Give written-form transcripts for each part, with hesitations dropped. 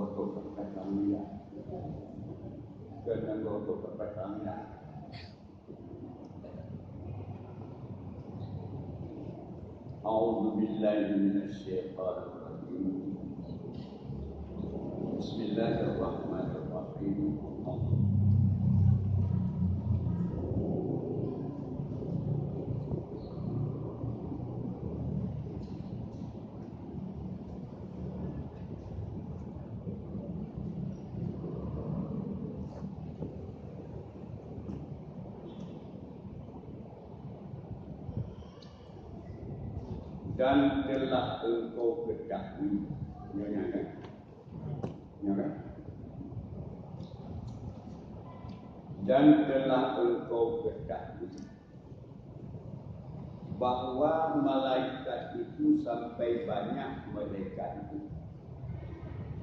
untuk perkataan kena untuk perkataan. A'udzu billahi minasyaitonir rajim. Bismillahirrahmanirrahim. Dan telah engkau ketahui, ya kan? Dan telah engkau ketahui bahawa malaikat itu sampai banyak mereka itu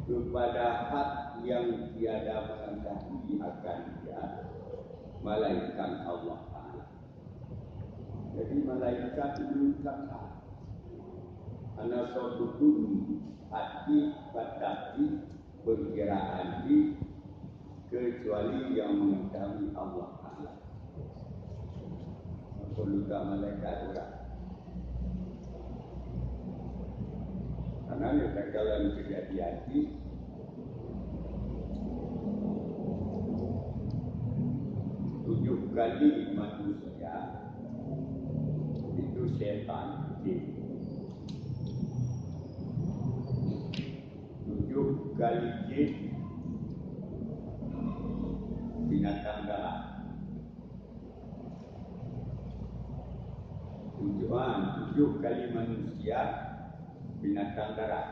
kepada hak yang tiada mengetahui akan dia, malaikat Allah Ta'ala. Jadi malaikat itu kata ana sodukun hati batati perkiraan di kecuali yang mengetahui Allah Ta'ala. Perlu tak malaikat juga. Karena dia katakan kejadian di 7 kali manusia itu syaitan di 7 kali jin binatang darat. 7 kali manusia binatang darat.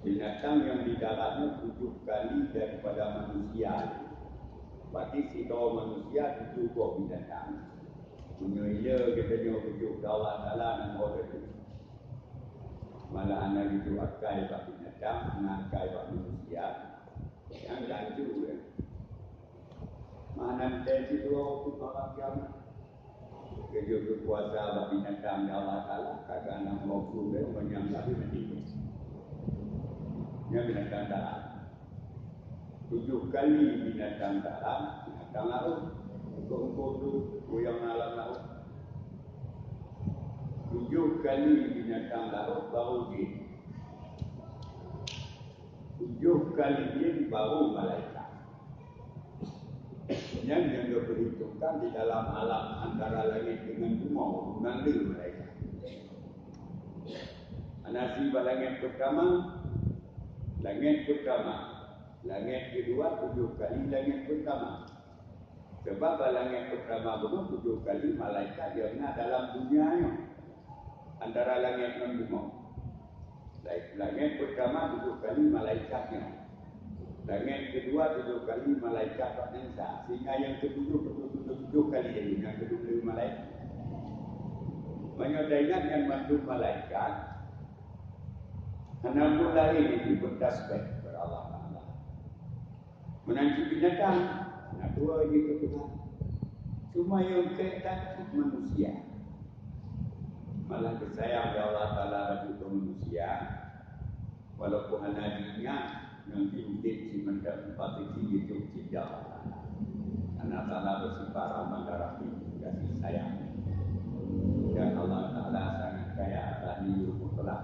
Binatang yang di daratnya 7 kali daripada manusia. Bagi si dua manusia 7 buah binatang. Punya ia katanya tujuh Allah Ta'ala dan orang itu. Malah anak itu akai bak binatang, anak akai bak manusia. Yang gancu ya. Mana nanti dua waktu malam kiamat. Kerja berkuasa bak binatang Allah Ta'ala. Kagak anak mau dia menyangka dia mati. Yang binatang darat. 7 kali binatang darat, binatang laut. Engkau tu goyang alam laut. 7 kali binatang laut baru jin. 7 kali jin baru malaikat. Yang diperhitungkan di dalam alam antara langit dengan bumi, nanti malaikat. Anasi langit pertama, langit pertama. Langit kedua 7 kali langit pertama. Sebab langit pertama itu 7 kali malaikat yang ada dalam dunia ini. Antara langit dan bumi. Langit pertama 7 kali malaikatnya. Langit kedua 7 kali malaikat Insa. Sehingga yang ketujuh 7 kali ini. Yang kedua malaikat. Banyak ingat yang bantu malaikat. Karena mulai ini bertasbih kepada Allah Ta'ala. Menanti binatang. Nah, 2 ini ke Tuhan. Cuma yang kaitan manusia. Malah kesayang ya Allah Ta'ala bagi manusia. Walaupun anaknya nanti mungkin si mendapat 4 hidup tidak Allah Ta'ala. Allah Ta'ala bersifat rahmat dan rahim, kasih sayang. Dan Allah Ta'ala sangat kaya Ghaniyul Mutlaq.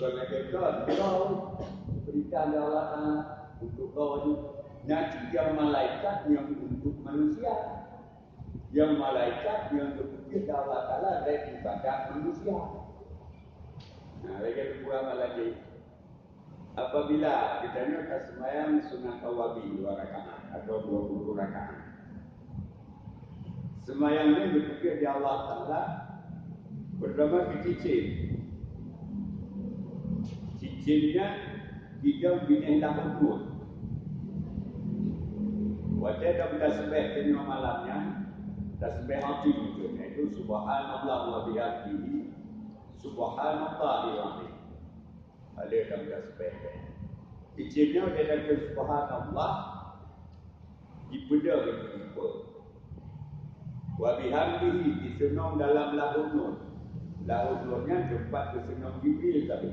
Kerana kau berikan Allah Ta'ala untuk kau ini. Nanti yang malaikat yang untuk manusia. Yang malaikat yang berfikir Allah Ta'ala dari ibadah manusia. Nah, lagi kurang lagi. Apabila kita nak sembahyang sunat tawabi 2 rakaat atau 20 rakaat. Sembahyang ini berfikir di Allah Ta'ala bernama kecicin. Cicinnya 3 bintang lahut. Wajah dah bertasbih tengok malamnya. Tasbih hati itu subhanallah wa bihamdihi subhanallahil azim. Ada dalam tasbih. Izinnya dia ada subhanallah Dipeda begitu. Wa bihamdihi disenong dalam lahul nur. Lahul nurnya tempat bersenong Jibril tadi.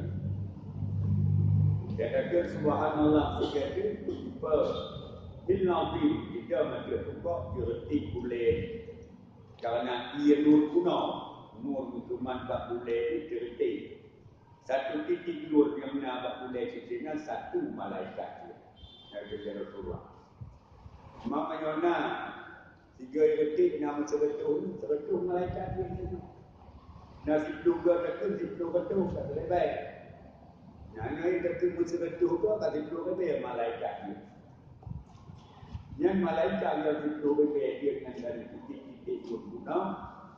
Dia kata subhanallah sekali Hilnabi kita macam tukar diretik boleh kerana ia nur kuno nur itu manfaat boleh diretik satu titik nur yang menambah boleh sisinya satu malaikat dia Rasulullah maknanya tiga detik nama sebetul malaikat dia nasi juga tak betul tak lebih yang ini tak betul tu tak lebih malaikat dia yang malaikat yang berbeza dengan dari titik-titik guna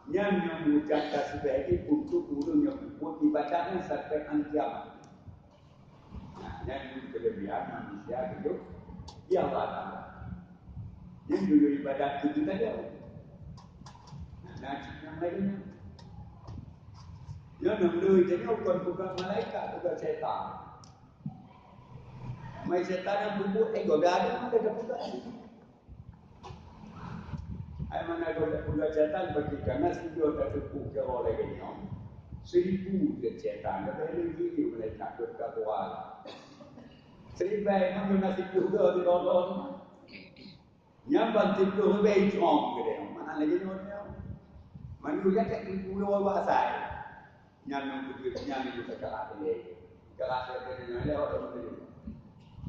yang mengucapkan sebagai untuk urung yang buat ibadahnya sampai kiamat. Nah, yang kelebihan manusia hidup dia Allah. Yang dulu ibadah itu saja. Nah, yang lainnya. Yang dulu itu bukan malaikat, bukan setan. Mai setan yang buat goda ada bukan. Ai mana guna setan bagi karena studio tak cukup ke oleh kenyang 1000 dia setan ada lagi boleh takut ke kuat 1000 memang guna studio di London yang bantu tu lebih strong ke dia mana lagi nyonya manusia tak pulau bahasa yang itu sekarang ini kelas dia lewat itu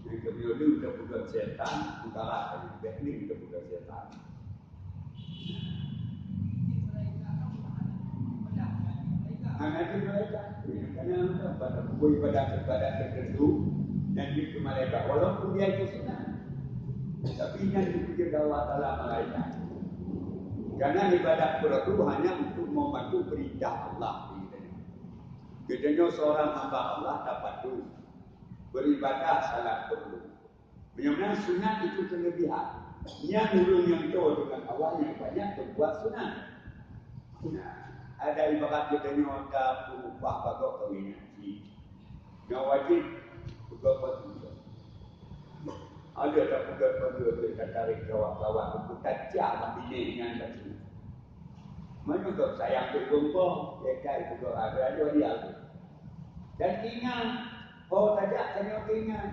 yang kemudian dia bukan setan bukan apa ini dia bukan setan. Anak itu mereka, kerana pada buku ibadah tertentu dan itu mereka, walaupun dia itu sunnah, tapi yang dipikir Allah Taala malaikat. Karena ibadah itu hanya untuk membantu perintah Allah. Kedua seorang hamba Allah dapat tu beribadah salat perlu. Memang sunnah itu kelebihan. Yang dulu yang tahu dengan awal yang banyak berbuat sunnah. Ada ibarat kita nyonta upah bagok kawinan yang wajib juga patut ada tak bukan patut kita tarik kawan-kawan untuk tajam bini dengan batu mana kau sayang berkumpul dia kaya juga ada dia dan ingat tajak tanya ingat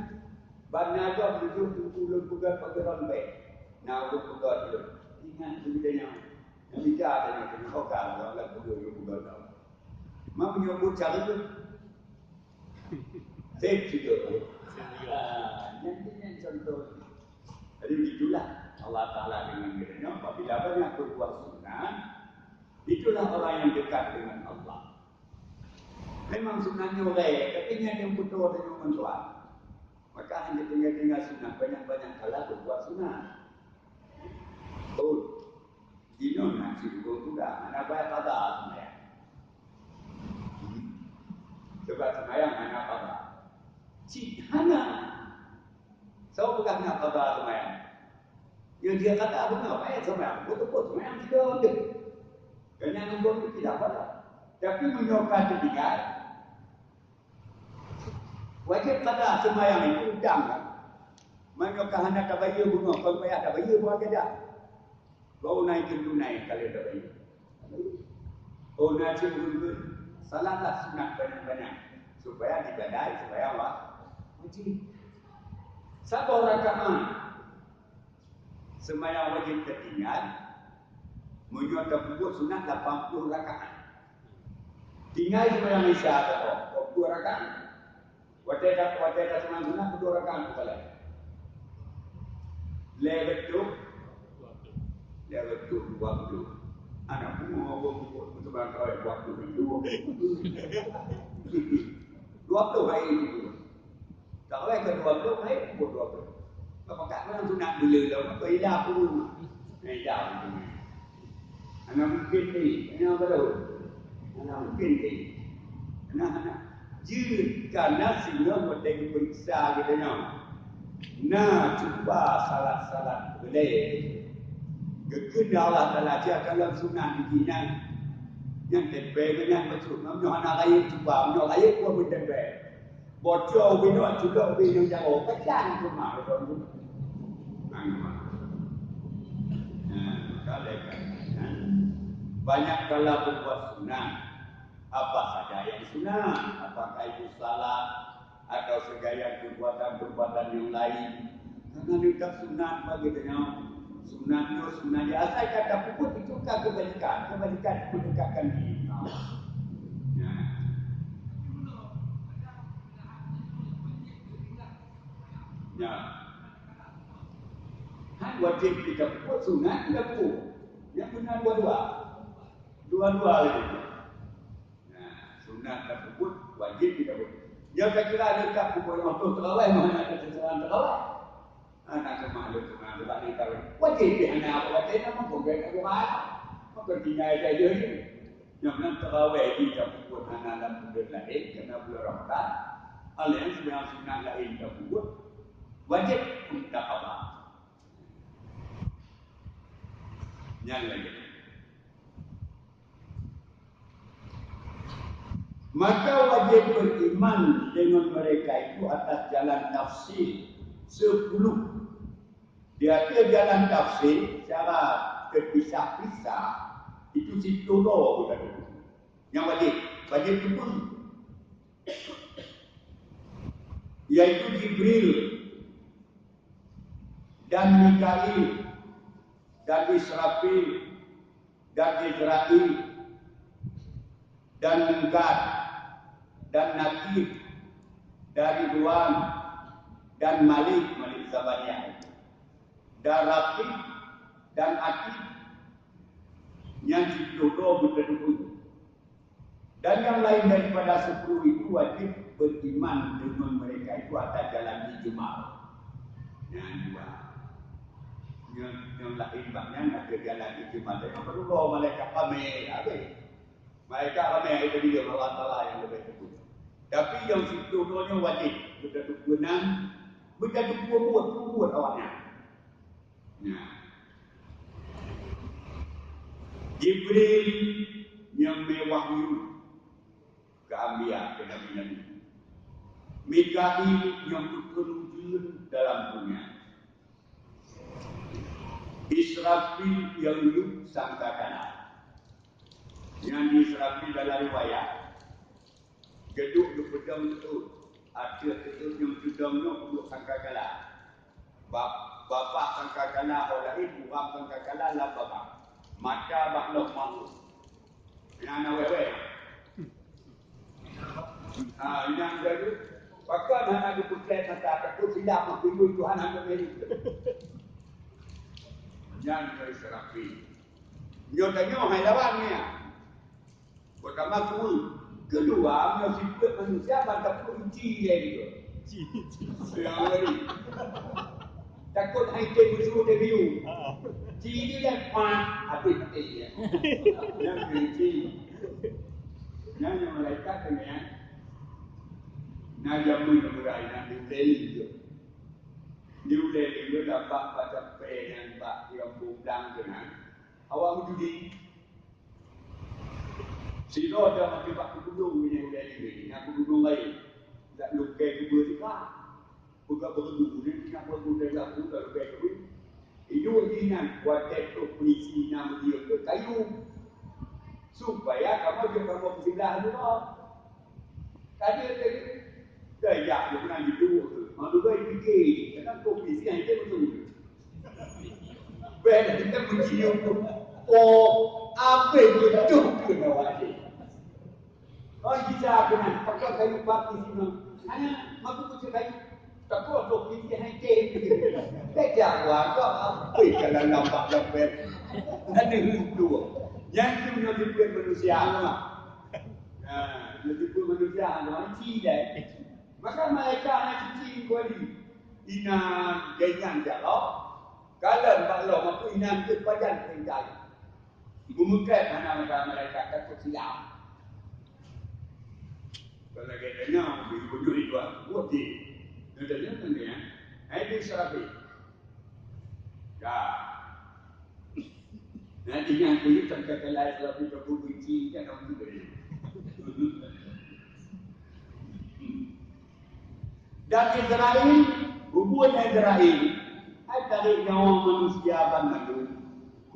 banaga menuju tulung bukan paggeron baik nah untuk bukan dulu ingat bedanya yang bicara dengan kenyokkan orang berdua yang bukan tahu. Mau menyebut cara itu, saya juga. Yang contoh. Jadi itulah Allah Taala dengan dirinya. Apabila banyak berbuat sunnah, itulah orang yang dekat dengan Allah. Memang sunnahnya oleh, tapi yang betul dengan mentuan. Maka hanya tinggal sunnah banyak-banyak kala berbuat sunnah. Betul. Dino nasi itu sudah, anak bayar kata semayang. Sebab semayang anak kata. Cik hana. So bukan anak kata semayang. Yang dia kata apa nak bayar semayang? Betul-betul semayang tidak ada. Kerana nombor itu tidak pada. Tapi menyokong tertinggal. Wajib kata semayang itu udang kan. Menyokong anak tak bayar bunga. Kalau bayar tak bayar buat kedah. Baru naikin tunai kalau tak baik. Oh nasi urut salatlah sunat banyak-banyak supaya dibadai supaya apa? Wajib. Satu rakaat sembahyang wajib tertinggal menyuat buat sunat 80 rakaat. Tinggal sembahyang isya atau 2 rakaat. Wajib sembahyang sunat 2 rakaat boleh. Lebetul dia betul waktu. Anak pun mau buat sebagai waktu itu. Waktu baik itu. Tak boleh ke waktu baik buat waktu. Apakah orang tu nak bela dah? Apa ilah pun? Ilah pun. Anak mungkin ni, anak baru. Anak mungkin ni. Anak jika nasi nak buat periksa kita nak. Nah, cuba salat-salat boleh. Kekena Allah Ta'ala dalam sunnah dikinan yang tempel dengan betul. Namanya anak raya cuba, anak raya pun bertempel. Bocor bina juga bina jauh. Kecang cuma. banyak kala berbuat sunat. Apa saja yang sunat? Apakah itu salat atau segala perbuatan-perbuatan yang lain? Karena dekat sunat bagainya sunat dia asal kata puput itu kan kebalikan mendekatkan diri. Ya. Ya. Wajib kita puput sunat tidak puput. Yang benar dua-dua lagi. Nah, sunat dan puput wajib kita puput. Dia kira ada tak puput waktu terawih mana ada sesuatu terawih. Anak semua ada semua ada ni tahu. Wajib dia nak apa wajib nama puput aku mana. Maka tinggal aja je. Yang benar terawih kita puput anak dan puput lain kena bulan Ramadan. Alian sebenarnya sunat lain kita puput wajib untuk apa? Yang lagi. Maka wajib beriman dengan mereka itu atas jalan tafsir 10. Dia ke jalan tafsir secara terpisah-pisah itu situlo bukan itu. Yang wajib itu pun yaitu Jibril dan Mikail dan Israfil dan Israel dan Munkar dan Nakir dari Ridwan dan Malik Zabaniyah dan Rafiq dan Atid yang dituduh betul-betul dan yang lain daripada 10 itu wajib beriman dengan mereka itu atas jalan ijma'. Yang dua yang lain banyak ada jalan ijma'. Yang perlu mereka pamer habis. Mereka ramai itu dia Allah Taala yang lebih teguh. Tapi yang situnya wajib betul benar, betul buat awaknya. Nah, Jibril yang mewahyu ke Anbiya ke Nabi-Nabi. Mikail yang terjun dalam dunia. Israfil yang hidup sangkakala. Yang di Israfil dalam riwayat geduk di pedang itu ada geduk yang pedangnya untuk sangkakala. Bapak sangkakala oleh ibu orang sangkakala lah bapak. Maka baklah mahu. Yang anak wewe. Yang kedua, bahkan anak diputret mata takut silap mengikuti Tuhan anak merik. Yang ke Israfil. Nyotanya hai lawannya. Pertama tu, kedua yang sifat manusia pada kunci dia gitu. Takut haitan musuh dia biu. Ciri dia kuat, habis dia. Yang kunci, yang malaikat dengan najamu murai yang diuleli itu dapat pada yang pak yang bundang dengan awak menjadi. Sino ada macam pak kudung ni udah ini, aku kudung lain. Tak lukai kubur juga. Bukan berdu ni nak berdu dah aku tak lukai kubur. Itu ingat buat itu polisi nama dia ke kayu. Supaya kamu juga kamu bersilah juga. Tadi gaya dia pernah gitu. Malu gaya fikir, kan polisi yang itu betul. Benda kita mencium tu. Oh, apa itu kena wajib. Orang kita kena pakai kayu batu sini. Hanya mampu pakai kayu. Tak kau tu pilih yang kem. Tak jawab kau apa kalau nampak dapat. Ada itu. Yang itu menyebut manusia mah. Menyebut manusia mah tidak. Maka mereka nak cincin kuali. Ina ganyan jalok. Kalau baklo mampu ina ke pajan penjai. Memukat mana mereka takut silap. Kalau katanya begitu itu buat dia. Nanti kan dia, ada Israfil. Ya. Nanti yang ini sangkakala Israfil tu benci kan orang juga. Dan Israel, hubungan Israel, ada dari nyawa manusia banyak.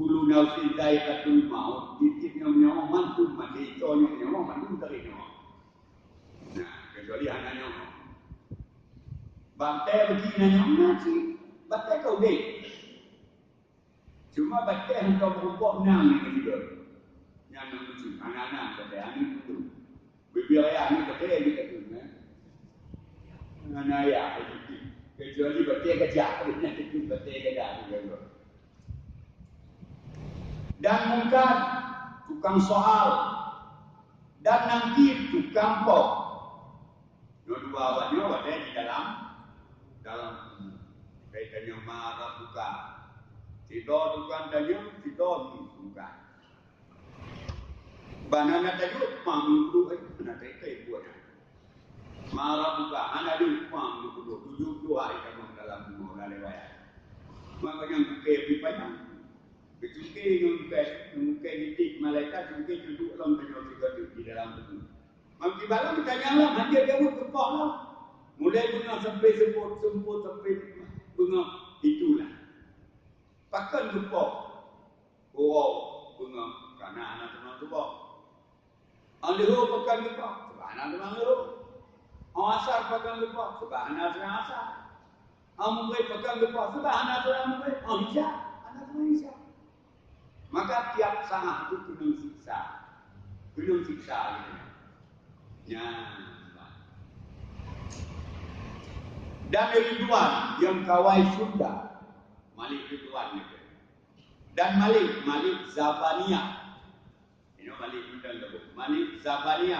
Kulu nafsi dha'iqatul maut, titipnya nyawa mantu mati, conyo nyawa mantu dari nyawa. Nah, kecuali anak nyawa. Bantai begini nyawa mati, bantai kau dek. Cuma bantai yang kau berubah nang yang hidup. Yang lucu, anak-anak bantai angin itu. Bibi ayah ni bantai kita tu. Anak ayah itu. Kecuali bantai kejap, nanti tu bantai kejap juga. Dan mungkar tukang soal dan nanti tukang pok. Dua-dua awalnya ada di dalam kaitannya marah tukang. Tidur tukang tanya, tidur tukang. Banana tanya, mami dulu mana terkait buatnya. Marah tukang, anak di mami dulu 72 hari kamu dalam rumah lewat. Makanya bukan pipanya. Kecungkir mungkin didik malaikat mungkin duduk dalam penyok di dalam itu. Mungkin baru kita nyala hanya kamu tepak lah. Mulai bunga sampai semput sampai bunga itulah. Pakan tepak. Oh bunga karena anak teman tepak. Andiho pakan tepak. Sebab anak teman leru. Asar pakan tepak. Sebab anak teman asar. Amulai pakan tepak. Sebab anak teman amulai. Hijab. Anak teman hijab. Maka tiap saat itu gunung siksa gitu. Ya. Dan Ridwan yang kawai Sunda, Malik Ridwan gitu. Dan Malik Zabania. Ini Malik Sunda dulu. Malik Zabania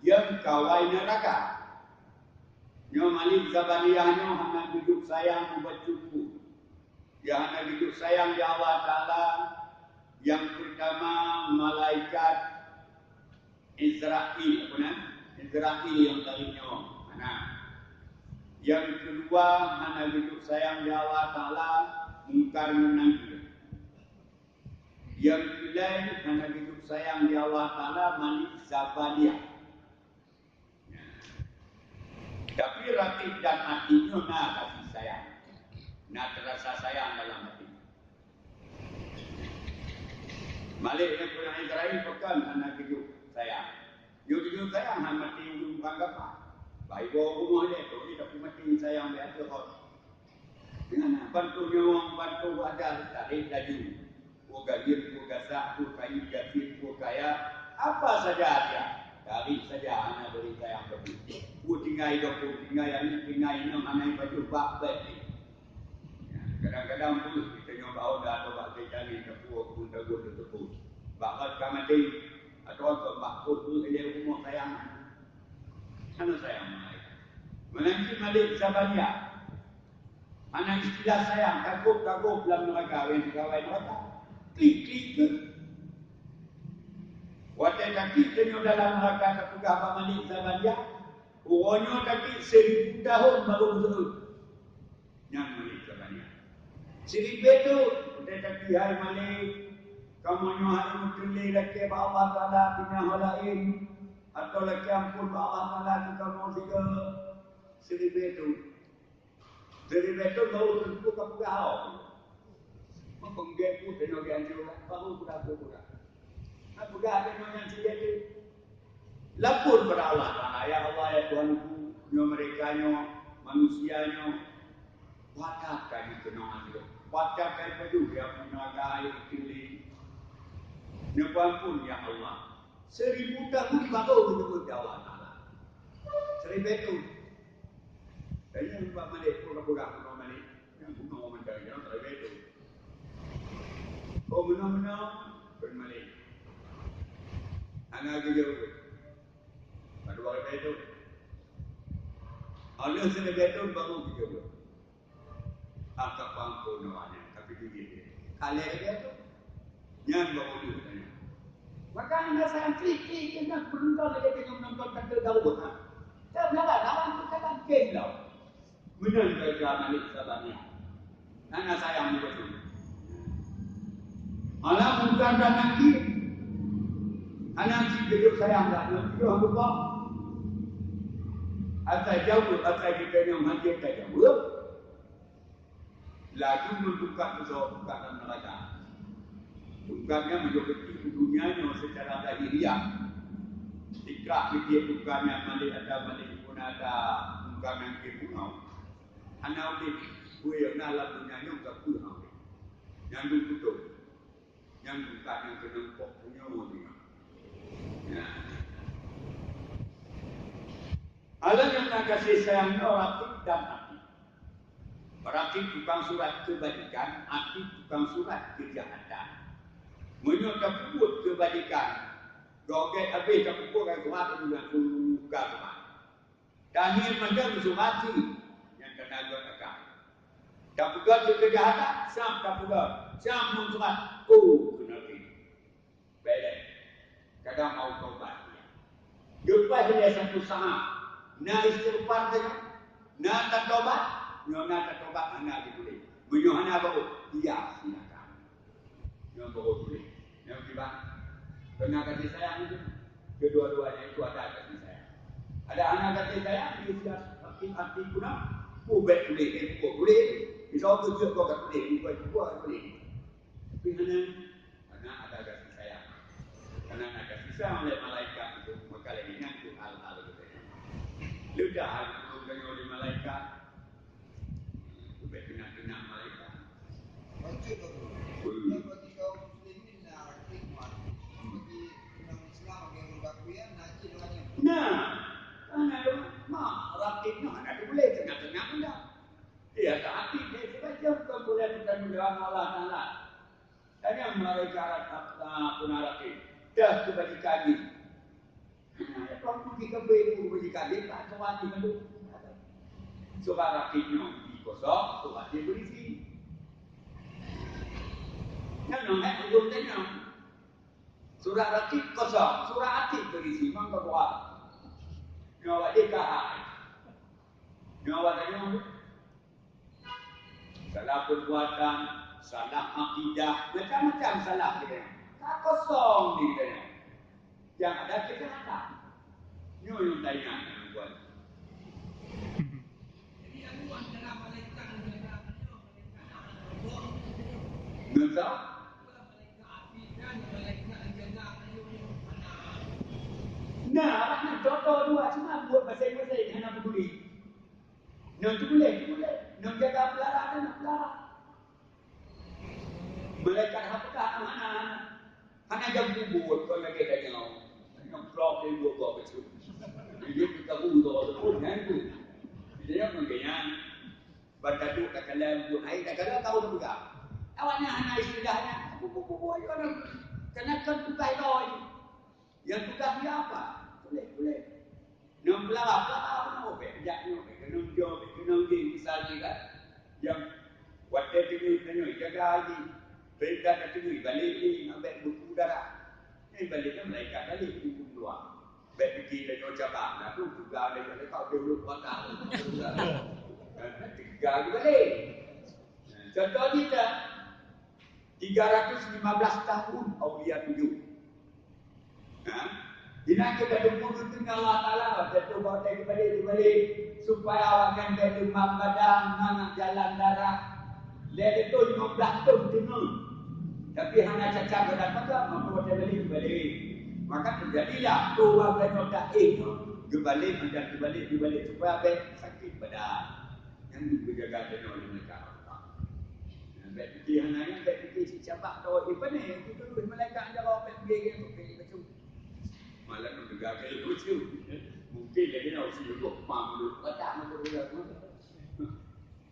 yang kawai neraka. Nyo Malik Zabania nyo hanya hidup sayang membacuku. Dia hanya hidup sayang di Allah Ta'ala. Yang pertama malaikat Israel, Israel yang tadinya mana? Yang kedua hanya hidup sayang di Allah Ta'ala, mungkar menangkir. Yang ketiga hanya hidup sayang di Allah Ta'ala, Malik Zabalia. Tapi rakib dan hatinya nak kasih sayang, nak terasa sayang dalam hati. Malik yang pernah Israel pekan anak hidup sayang. Hidup sayang hanya mati ujung bangga. Baik bawa rumah dia tu, dia tapi mati sayang dia tu kau. Dengan bantu nyawang, bantu wadah, tarik laju. Gagir, gasak, kayu, gatir, kaya. Apa saja dia. Tarik saja anak beri sayang beri. Tinggal hidup, tinggal yang ini, tinggal ini, anak baju bak beli. Kadang-kadang pun kita nyoba dah atau bak kecari tepuk pun tegur tepuk. Bakal kamati atau bak pun dia rumah sayang. Mana sayang mereka? Menanti Malik Zabania. Mana istilah sayang? Takut dalam neraka. Yang kawai neraka. Klik. Waktu kaki tenyo dalam neraka ketugas apa Malik Zabania. Urunyo kaki 1000 tahun baru betul. Yang Malik Zabania. Siri betu, kita kaki hai Malik. Kamu nyuhari mutili laki Allah Ta'ala bina halain. Atau laki ampun Allah Ta'ala kita mau tiga. Siri betu baru tentu kepegau. Menggeku tenok yang juga, baru pura-pura. Aku dah tenok yang siri itu. Lapor pada Allah Ta'ala, ya Allah ya Tuhanku, nyo mereka nyo, manusianya, watakkan itu nama dia. Watakkan itu dia menaga air kili. Nyampun ya Allah. 1000 tahun baru menyebut Allah Ta'ala. 1000 itu. Kayaknya Pak Malik pura-pura Pak Malik. Yang bukan orang dari yang 1000 itu. Oh benar-benar Pak Malik. Anak juga. Pada waktu itu. Allah 1000 itu baru juga. Akak pangku namanya, tapi dia. Kalian dia tu, yang bawa dia tanya. Maka anda saya klik dengan beruntung lagi dengan menonton kata Daud. Saya bilang lawan tu kata game lah. Benar kerja Malik Zabania. Anak saya ambil betul. Anak bukan dan nanti. Anak si hidup saya enggak nanti orang lupa. Asal jauh, asal kita yang mati kita jauh. Lagi menduka dosa bukan neraka. Bukannya menjadi dunianya secara lahiriah. Jika kita bukannya malik pun ada bukan yang punau. Anak di gue yang dalam dunia yang tak punau. Yang ditutup, yang bukan yang kenempok punya dia. Allah yang nak kasih sayangnya orang dan hati. Berarti bukan surat kebajikan, hati bukan surat kejahatan. Menyokap buat kebajikan. Goget habis tak pukul kan kuat dengan buka kuat. Dan ini macam surati yang kena gotakan. Tak pukul kejahatan, siap tak pukul. Siap mengurat. Kena pergi. Belek. Kadang mau taubat. Lepas dia satu saham. Nak istighfar dia. Nak tak taubat. Nak tak taubat, anak boleh. Menyuhana baru. Iya, silakan. Yang baru boleh. Yang tiba. Kena kasih sayang itu. Kedua-duanya itu ada kasih sayang. Ada anak kasih sayang. Dia sudah hati guna. Ubek boleh. Boleh. Bisa aku juga kau tak boleh. Buat boleh. Tapi anak ada kasih sayang. Karena anak kasih sayang oleh malaikat itu. Maka lagi itu hal-hal itu. Ludah hal itu oleh malaikat. Ubek kena malaikat. Nah, karena mak rakitnya ada boleh tengah-tengah anda. Dia tak hati dia saja bukan boleh bukan mendalam Allah Taala. Dan yang mereka pun rakit dah kebajikan ni. Kalau pergi ke bebu kebajikan dia tak semua di mana. Sebab rakitnya dikosong, sebab dia berisi. Yang namanya belum tanya. Surah rakit kosong, surah hati berisi. Memang berbuat. Nyawa dia kahai. Nyawa dia salah perbuatan, salah akidah, macam-macam salah dia. Tak kosong dia. Yang ada kejahatan. Ini yang tanya yang buat. Nggak? Nah, nak contoh dua cuma buat masing-masing hanya peduli. Nak tu boleh. Nak jaga pelara nak pelara. Malaikat apakah anak-anak? Hanya jam kubur kau lagi tanya. Yang problem buat kau betul. Dia kita butuh tu kan tu. Dia mengenai berdadu kat dalam buat air dah kalau tahu juga. Awaknya hanya istilahnya buat orang kena kan tugas doi. Yang tugas dia apa? Boleh. Nak pelara nak jaknya kena misalnya kan yang waktu tengah jaga haji perintah nak tengah balik ni ambil buku darah ni balik kan mereka balik buku keluar baik pergi dan cabang dah tu juga ada kau dulu kota tiga balik contoh kita 315 tahun Aulia 7 Dina kita dukung dengan Allah Ta'ala Jatuh bawa kembali supaya awak kan demam badan mana jalan darah lihat itu 15 tahun tengah tapi hanya cacat badan maka membuat kembali maka terjadilah keluar dan noda kembali supaya sakit badan yang dijaga oleh mereka baik fikir hanya baik fikir si cabak tahu apa ni itu mereka ada bawa fikir betul malah nak dengar kali lucu. Mungkin lagi nak usia tu malu, kata malu dia tu.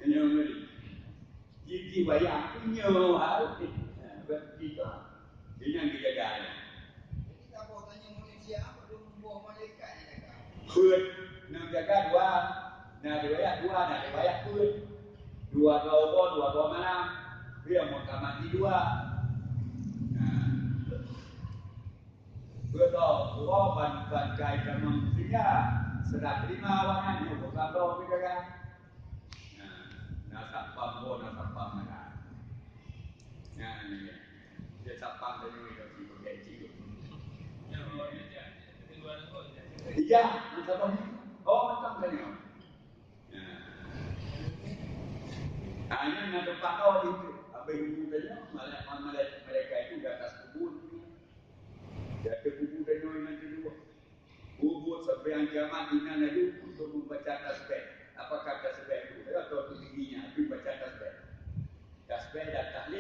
Ini orang ni. Jadi bayar punya hal kita. Ini yang kita jaga. Jadi tak boleh tanya manusia apa dia membuat malaikat ni jaga. Put nak jaga dua. Nak riwayat put. Dua malam. Dia mau kamar dua. Betul, ban kai memang sehingga sedang terima awannya bukan tahu kita kan. Nasab pambo mana. Ni dia sapang tadi itu si bergaji. Iya, nasab macam tadi. Hanya nak tempat kau itu. Apa yang tadi mereka itu dah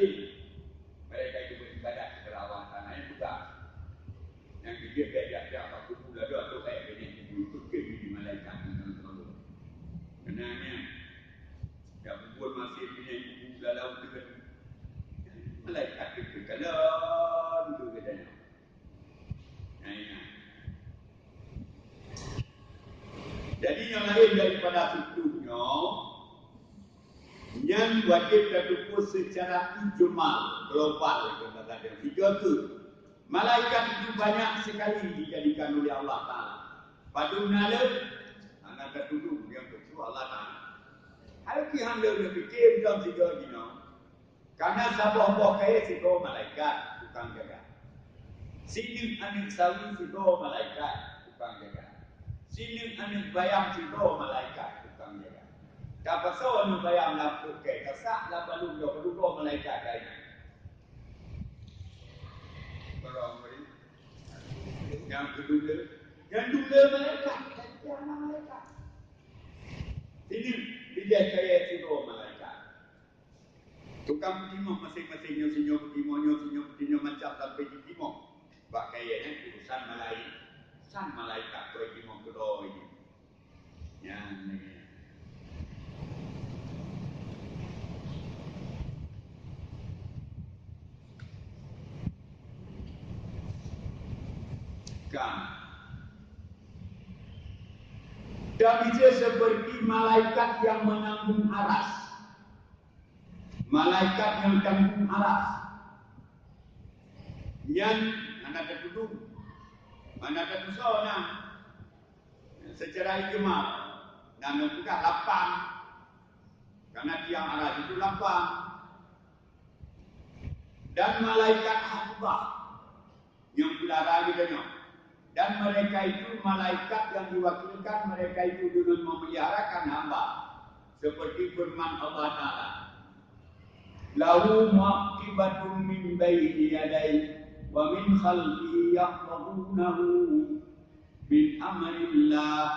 Israel. Mereka itu beribadat kepada tanahnya juga. Yang dia beda waktu pula dia tu kayak begini itu di malaikat teman-teman. Kenanya yang buat masih punya ibu dalam dengan malaikat itu kalau itu bedanya. Nah. Jadi yang lain daripada situnya yang wajib tertutup secara ijmal global kata dia. Itu malaikat itu banyak sekali dijadikan oleh Allah Taala. Padunala anak tertutup yang kedua Allah Taala. Hal ki handa berfikir dalam tiga gino. Karena sabah-sabah kaya sido malaikat tukang jaga. Sini anik sawi sido malaikat tukang jaga. Sini anik bayang sido malaikat tukang jaga. Dapat seorang bayang nafsu ke kasak lah balu malaikat kaya. Barang beri. Yang kedua, yang dua malaikat, yang malaikat. Ini dia kaya sido malaikat. Tukang petimo masing-masing nyo petimo macam sampai di timo. Bak kayaknya urusan malaikat. San malaikat kau timo kedua ini. Yang ni. Kan. Dan bisa seperti malaikat yang menanggung aras. Malaikat yang tanggung aras. Yang anak tertuduh. Anak tertuduh nah. Secara ijmal. Dan juga lapang. Karena tiang aras itu lapang. Dan malaikat hafbah. Yang dilarang ditanya. Dan mereka itu malaikat yang diwakilkan mereka itu dengan memeliharakan hamba. Seperti firman Allah Ta'ala. Lahu mu'aqibatun min baini yadayhi wa min khalfihi yahfazunahu min amrillah.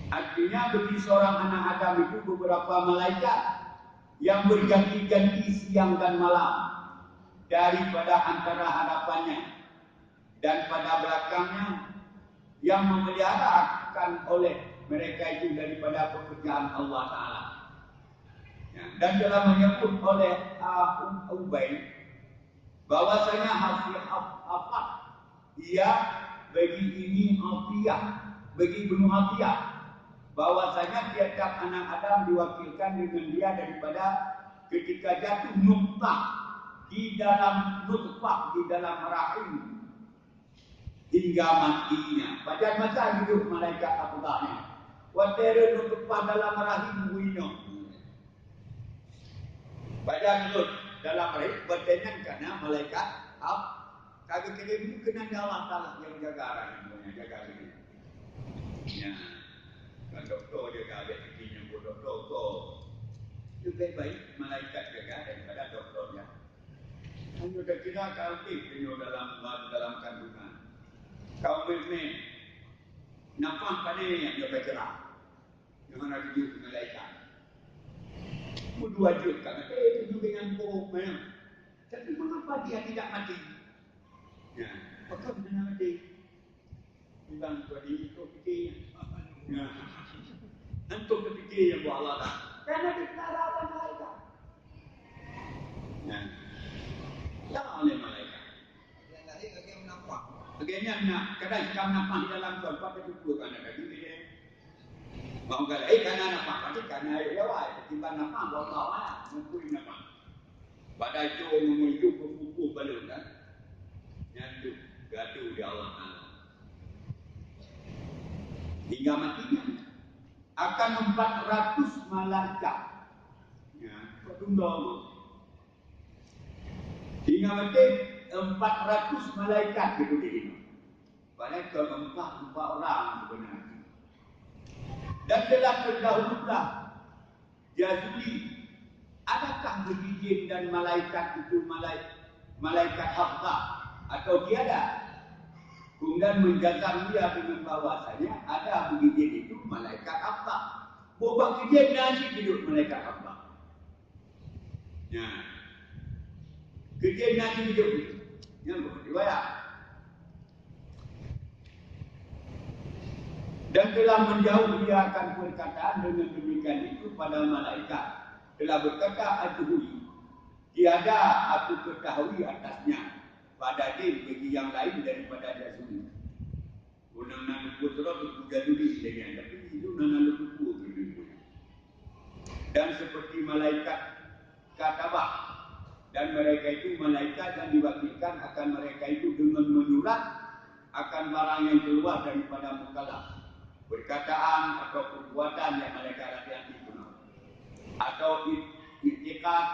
Artinya bagi seorang anak Adam itu beberapa malaikat yang berganti-ganti siang dan malam daripada antara hadapannya dan pada belakangnya yang memeliharakan oleh mereka itu daripada pekerjaan Allah Ta'ala. Ya, dan telah menyebut oleh Ubay bahwasanya hasil apa ia bagi ini Afiyah, bagi Ibnu Afiyah bahwasanya tiap anak Adam diwakilkan dengan dia daripada ketika jatuh nutfah di dalam nutfah di dalam rahim hingga matinya. Pada masa hidup malaikat Abdullah watera nutfah dalam rahim wino. Pada hidup dalam rahim bertenang karena malaikat kagak kena itu kena Allah Taala yang jaga rahim jaga ini. Ya. Kan doktor jaga rezekinya buat doktor. Lebih baik malaikat jaga daripada doktornya. Hanya dah kira kalkul dalam kandungan. Kau memang nampak pada yang dia bergerak. Yang ada di malaikat. Berdua juga kan. Itu dengan bohong. Tapi mengapa dia tidak mati? Ya, apakah dia mati? Bilang tadi itu fikir. Ya. Antum berfikir yang buat Allah tak? Karena kita lawan malaikat. Ya. Tak oleh malaikat. Yang lahir lagi menampak. Bagaimana nak? Kadang kita nampak di dalam tuan, apa itu kan ada juga dia. Mau kalau karena nampak, pasti karena dia wah. Kita nampak buat Allah, mampu nampak. Pada itu menuju ke buku balon kan? Nyatu, gaduh di Allah Taala. Hingga matinya akan 400 malaikat. Ya, tunda. Hingga mati 400 malaikat gitu ini. Banyak keempat orang sebenarnya. Dan telah terdahululah Jazuli. Adakah bagi jin dan malaikat itu malaikat hafta atau tiada? Kemudian menjazam dia dengan bahwasanya ada bagi jin itu malaikat hafta. Buat kejadian nasi hidup malaikat hafta. Ya. Kerja Nabi itu yang riwayat. Dan telah menjauh dia akan perkataan dengan demikian itu pada malaikat. Telah berkata Adhuri, tiada aku ketahui atasnya pada dia bagi yang lain daripada Jazuli. Unang nalupu terus puja duri dengan tapi itu nalupu begitu. Dan seperti malaikat katabah, dan mereka itu malaikat yang diwakilkan akan mereka itu dengan menyurat akan barang yang keluar daripada mukallaf, perkataan atau perbuatan yang mereka hati-hati guna, atau iktikad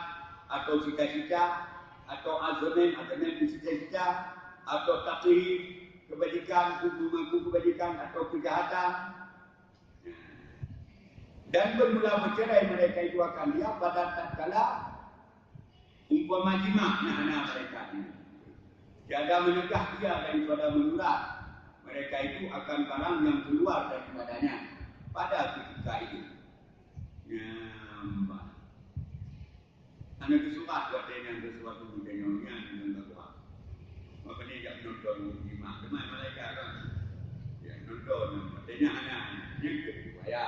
atau cita-cita, atau azaman cita-cita, atau taklid kebajikan, mengaku kebajikan atau kejahatan. Dan bermula bercerai mereka itu akan dia pada tatkala umpama jima anak-anak mereka ini. Tiada menegah dia daripada menular. Mereka itu akan barang yang keluar daripadanya pada ketika itu. Nyambah. Anak kesukaan buat dengan sesuatu budayanya dengan bahawa. Maka dia tak menonton jima. Kemana mereka kan? Yang nonton. Makanya anak-anak yang kedua ya.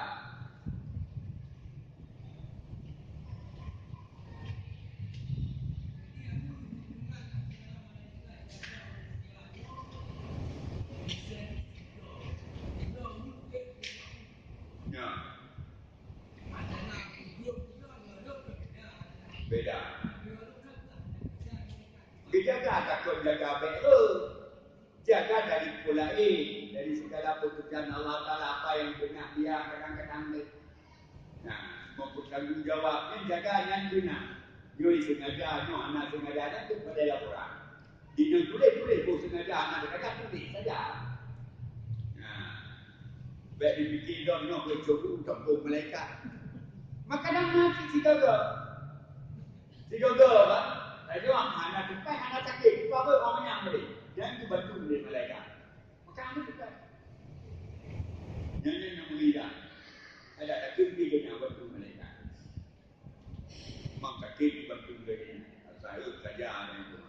Beda. Jaga takut jaga bela. Jaga dari pula dari segala putusan Allah Ta'ala apa yang benar dia kadang-kadang ni. Nah, mau bertanggungjawabnya jaga yang benar. Nyoi sengaja, anak sengaja dan tu pada laporan. Dia tulis, pun sengaja anak sengaja tulis saja. Nah, baik dipikir dah nak bercoba campur malaikat. Makanan mati si gagal. Si gagal kan? Saya orang anak cepat, anak sakit. Apa orang yang boleh? Jangan tu bantu dia malaikat. Maka anak cepat. Jangan yang mengira. Ada tak kempi kena bantu malaikat. Mak sakit bantu dia. Saya saja ada itu.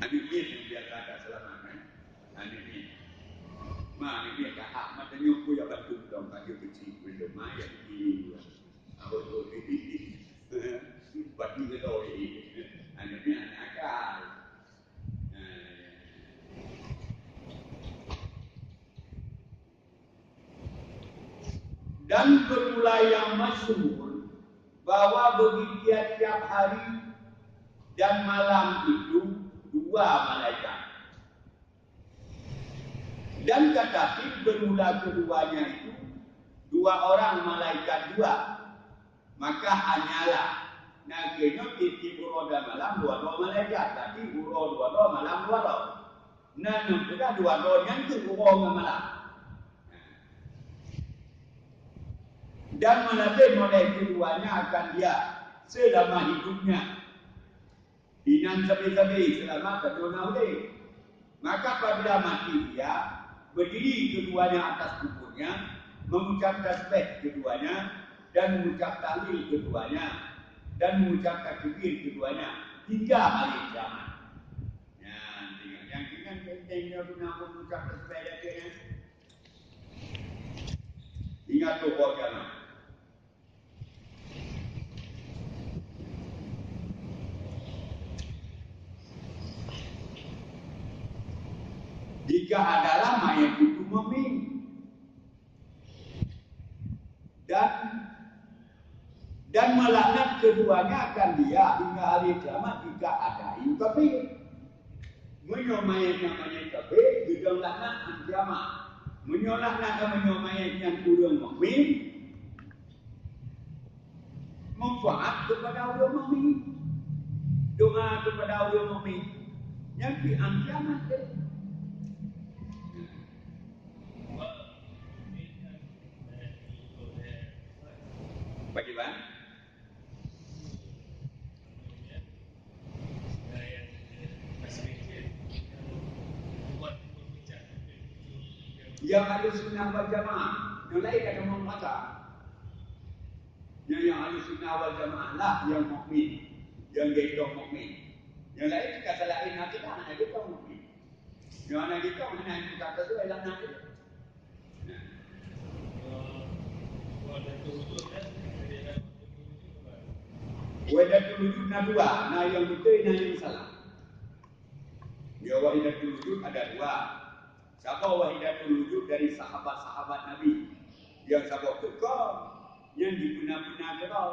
Anak ni yang biar kata selamat kan? Anak ni. Mak ni dia kata mata nyuku ya bantu dong baju kecil belum maya di. Apa tu ini? Batu gedor ini, anaknya anak akal. Dan bermula yang masyhur bahwa bagi tiap hari dan malam itu dua malaikat. Dan kata bermula keduanya itu dua orang malaikat dua. Maka hanyalah nakenya titip uroda malam dua malaikat, tapi uro dua malam dua. Nah, kita dua yang tu uro malam. Dan melatih oleh keduanya akan dia selama hidupnya. Inan sabi-sabi selama kedua hari. Maka apabila mati dia berdiri keduanya atas kuburnya, mengucap tasbih keduanya dan mengucap tahlil keduanya dan mengucap takbir keduanya hingga hari kiamat. Ya, yang pentingnya guna mengucap tasbih dia. Ingat tu kiamat. Jika adalah mayat itu memin dan melaknat keduanya akan dia hingga hari kiamat jika ada itu kafir. Menyomayat namanya kafir, juga laknat kiamat. Menyolaknat menyomayat yang kurang mukmin, manfaat kepada orang mukmin, doa kepada orang mukmin yang di kiamat. Bagaimana? Yang ada sunnah wal jamaah, yang lain kata orang kata. Yang ahli sunnah wal jamaah lah yang mukmin, yang gendong mukmin. Yang lain kita salahin akidah nak gendong mukmin. Yang anak kita mana yang kata tu ialah nak itu. Wahidatul wujud nak dua, nah yang betul nah yang salah. Ya wahidatul wujud ada dua. Siapa wahidatul wujud dari sahabat-sahabat Nabi yang siapa kekal, yang dibina-bina kekal.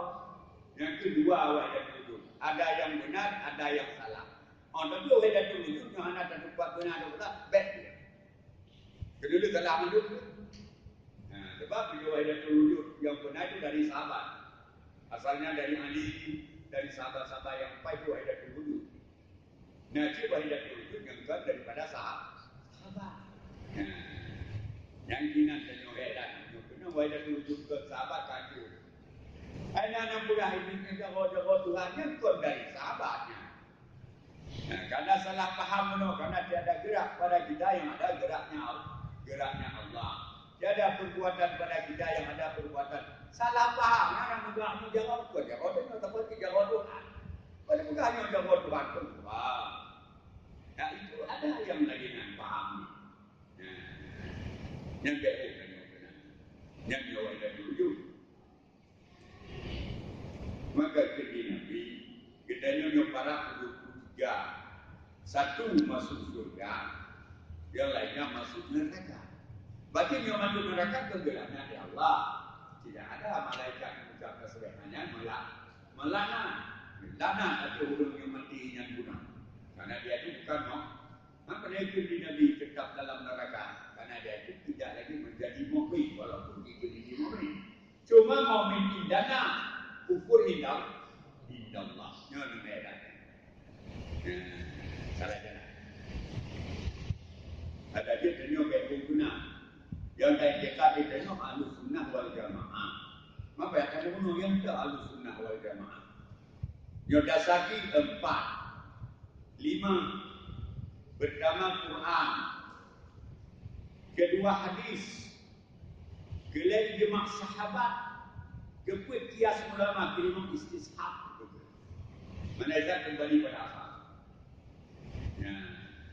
Yang kedua wahidatul wujud. Ada yang benar, ada yang salah. Tapi wahidatul wujud yang anak tak dapat benar atau benar, baik dia. Kedua salah manduk. Sebab bila wahidatul wujud yang benar itu dari sahabat. Asalnya dari Ali, dari sahabat-sahabat yang empat itu wahidatul wujud. Nabi wahidatul wujud yang kan daripada sahabat. Yang kinan dan nyohedan. Yang wahidatul wujud ke sahabat kaki. Anak-anak pula ini jaga-jaga Tuhan yang kan dari sahabatnya. Karena salah faham karena tiada gerak pada kita yang ada geraknya Allah. Tiada perbuatan pada kita yang ada perbuatan. Salah faham yang menggaknya jaga Tuhan. Jaga Tuhan ataupun jaga Tuhan. Pada menggaknya jaga Tuhan pun faham. Nah itu ada yang lagi nak faham ni. Yang baik kan yang jawab dari wujud. Maka kedua Nabi kedanya para 23. Satu masuk surga, yang lainnya masuk neraka. Bagi yang masuk neraka kegelangan di Allah. Tidak ada malaikat mengucap kesebenarnya melana atau huruf yang mati yang guna. Karena dia itu bukan maka dia itu Nabi tetap dalam neraka. Karena dia itu tidak lagi menjadi mukmin walaupun itu jadi mukmin. Cuma mukmin indana, kufur indallah. Nyon merah. Salah jalan. Ada dia tanya baik guna. Yang lain dekat dia tanya ahlus sunnah wal jamaah. Maka yang kena bunuh yang tak ahlus sunnah wal jamaah. Yang dasar 4, 5 pertama Quran, kedua hadis, kelima ijma' sahabat, kedua qiyas ulama, kelima istishab. Menazar kembali pada asal.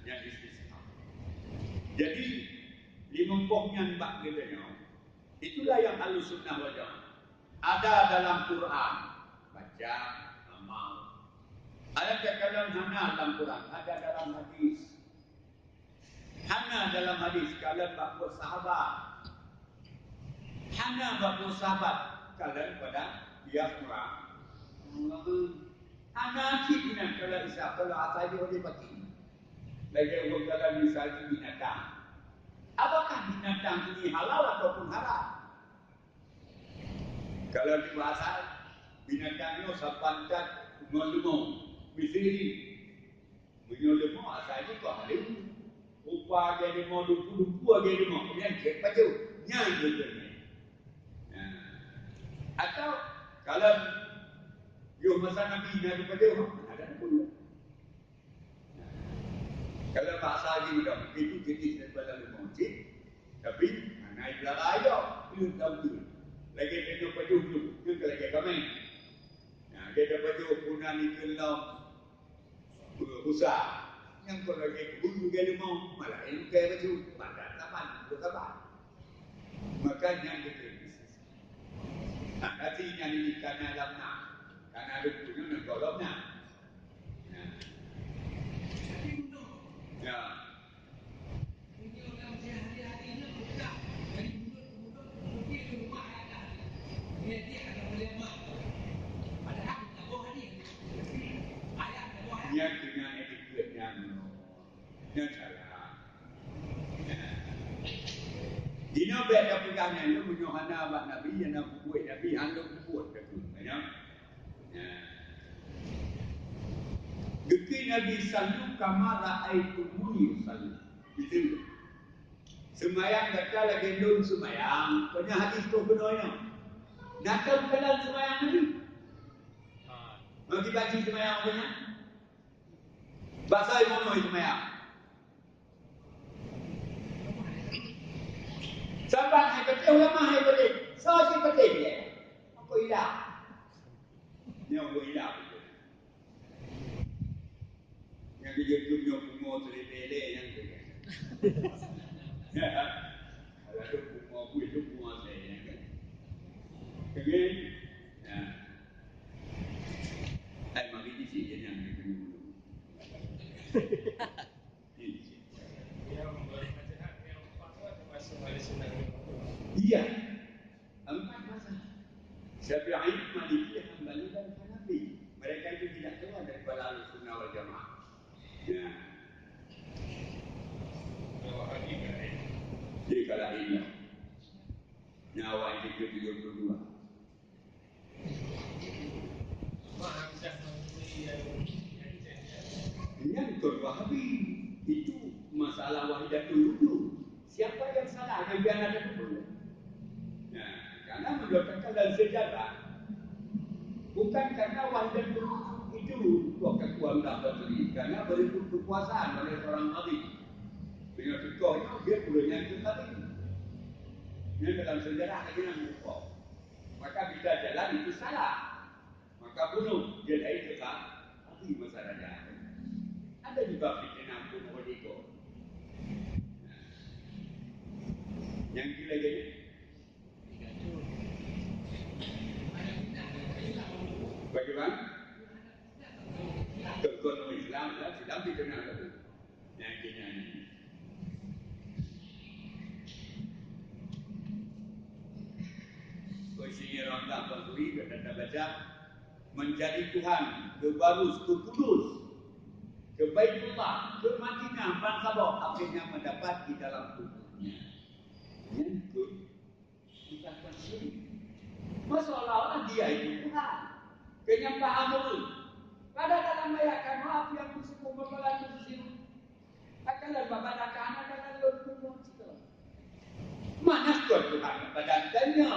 Yang istishab. Jadi 5 pokoknya mbak katanya. Itulah yang ahlus sunnah wal jamaah. Ada dalam Quran, baca, amal. Ada dalam dalam Quran, ada dalam hadis. Hana dalam hadis kalian bapa sahabat. Hana bapa sahabat kalian pada dia Quran. Hana kibna kalau isa kalau asal dia pakai. Lagi orang kalian misalnya binatang. Apakah binatang ini halal ataupun haram? Kalau di bahasa binatangnya sapancat melumung, misiri. Melumung asalnya kok halal. Upah jadi mau lupu jadi mau kemudian cek baju nyanyi betul. Atau kalau yo masa Nabi dari baju ada pun. Kalau bahasa ini dah itu jenis daripada lemocik, tapi naik belah ayo itu tahu tu. Lagi itu baju tu, itu lagi kami. Dia ada baju punan itu lam usah. Yang kalau lagi bulu dia mau malah ini kayak baju pada taman itu kapan? Makanya gitu. Nanti ini karena lamna, karena ada punya negolongnya. Ya. Ini orang hari-hari ini bergerak dari mulut ke rumah ada. Dia ada boleh mak. Padahal tak boleh ni. Ayat tak boleh. Yang dengan etiket yang salah. Dino beda pegangnya itu menyohana abad Nabi yang nak buat Nabi handuk buat betul, ya. Geki Nabi sallu kama ra'aitumuni sallu. Itu. Semayang kata lagi dun semayang, punya hadis tu benarnya. Nak tahu kedalam semayang Nabi? Bagi baca semayang punya. Bahasa imono semayang. Sahabat hai kata ulama hai boleh. Saya kata dia. Apa ilah? Yang berhilang itu. Yang dia punya bunga selipele yang tu. Ya. Kalau tu bunga aku itu bunga saya kan. Okey. Ya. Hai mari di sini yang ni dulu. Iya. 4 mazhab. Syafi'i, Maliki, Hambali dan Hanafi. Mereka itu tidak keluar daripada Ahlussunnah wal Jamaah. Ya. Jadi kalau ini nyawa itu 32. Yang Wahabi itu masalah wahidatul wujud. Siapa yang salah? Yang biar ada dulu. Nah, karena meletakkan dalam sejarah bukan karena wahidatul wujud itu kekuatan terdiri, karena berikut kekuasaan oleh seorang Nabi. Dengan fikahnya dia perlunya itu tadi. Dia dalam sejarah lagi nak buka. Maka bisa jalan itu salah. Maka bunuh dia dari tetap tapi masalahnya. Ada juga fitnah bunuh ego. Yang lagi bagaimana? Kalau Islam Islam dikenal itu. Yang kini Sini Ramdah Banturi kata baca menjadi Tuhan ke Barus, ke Kudus, ke Baitullah, ke Madinah, Bangkabok akhirnya mendapat di dalam tubuhnya. Yang itu kita sendiri. Masalah dia itu Tuhan. Kenyampaan dulu. Pada dalam bayakan maaf yang bersyukur membalas sisiru. Akanlah bapak anak akan lalu mana Tuhan kepada tanya.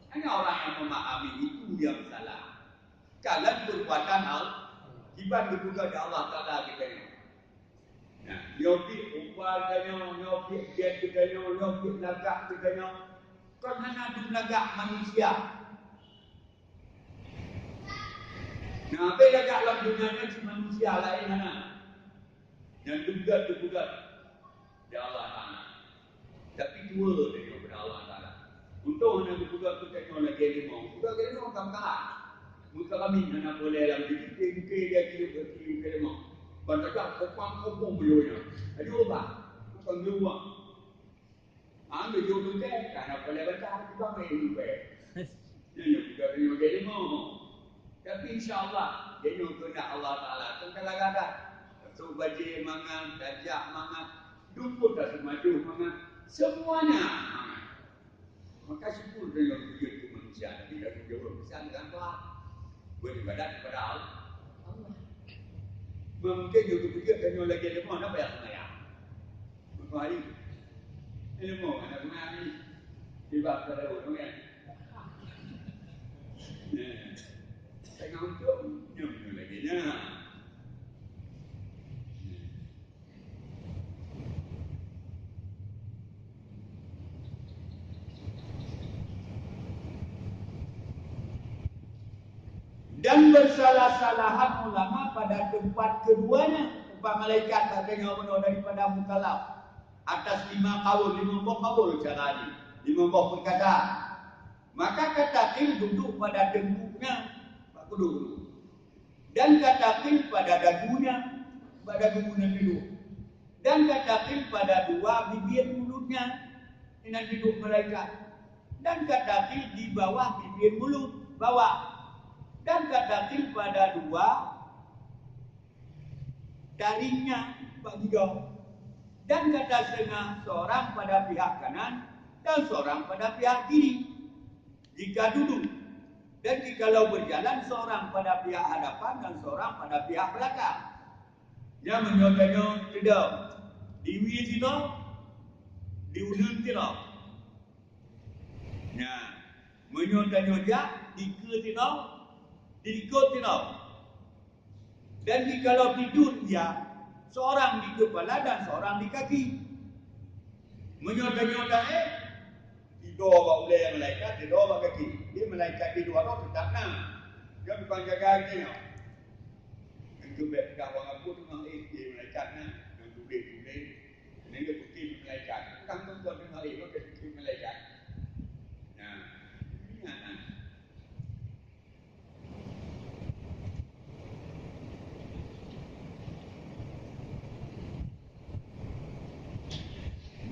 Hanya orang yang memahami itu yang salah. Kalian perbuatan hal iban dibuka dari Allah Taala kita ni. Nah, nyobi upahnya, nyobi dia kita nyobi lagak kita kan hanya duk lagak manusia. Nah, apa lagak dalam dunia ni si manusia lain mana? Yang juga dari Allah Taala. Tapi dua daripada Allah Taala. Untuk anak juga kita lagi limau. Kita lagi limau kalah. Muka kami anak boleh dalam diri dia kira limau. Bantaklah kopang beliaunya. Ada ubah. Bukan luar. Ambil jodoh dia. Karena boleh baca juga main juga. Dia juga lagi limau. Tapi insyaAllah dia kena Allah Ta'ala. Kadang-kadang so baca mangan, dajak mangan, dumput dah semaju mangan. Semuanya mangan. Maka syukur dengan wujud itu manusia. Tidak menjauh bisa dengan Tuhan. Beribadat kepada Allah. Mungkin juga kena lagi ilmu. Apa yang semayang? Maka hari ilmu anak mengaji. Tiba pada orang yang tengah untuk nyamuk lagi. Dan bersalah-salahan ulama pada tempat keduanya. Tempat malaikat katanya benar daripada mukallaf. Atas 5 kaul, 5 kaul cara ini. 5 perkataan. Maka kata kil duduk pada dengkuknya. Pak duduk. Dan kata kil pada dagunya. Pada dagunya duduk. Dan kata kil pada 2 bibir mulutnya. Ini duduk malaikat. Dan kata kil di bawah bibir mulut. Bawah. Dan kata kil pada 2 taringnya bagi kau. Dan kata setengah seorang pada pihak kanan dan seorang pada pihak kiri. Jika duduk dan jikalau berjalan seorang pada pihak hadapan dan seorang pada pihak belakang. Dia menyodanya tidak diwi sino diunun sino. Nah, menyodanya dia dike sino diikut tidak. Dan jikalau tidur dia seorang di kepala dan seorang di kaki. Menyoda-nyoda tidur oleh malaikat, tidur kaki. Dia malaikat di dua orang tetap nak. Dia bukan jaga dia. Itu dah orang apa tu memang malaikatnya. Yang tulis-tulis. Ini dia bukti malaikat. Bukan tuan-tuan memang dia bukti malaikat. Nah, ingat lah.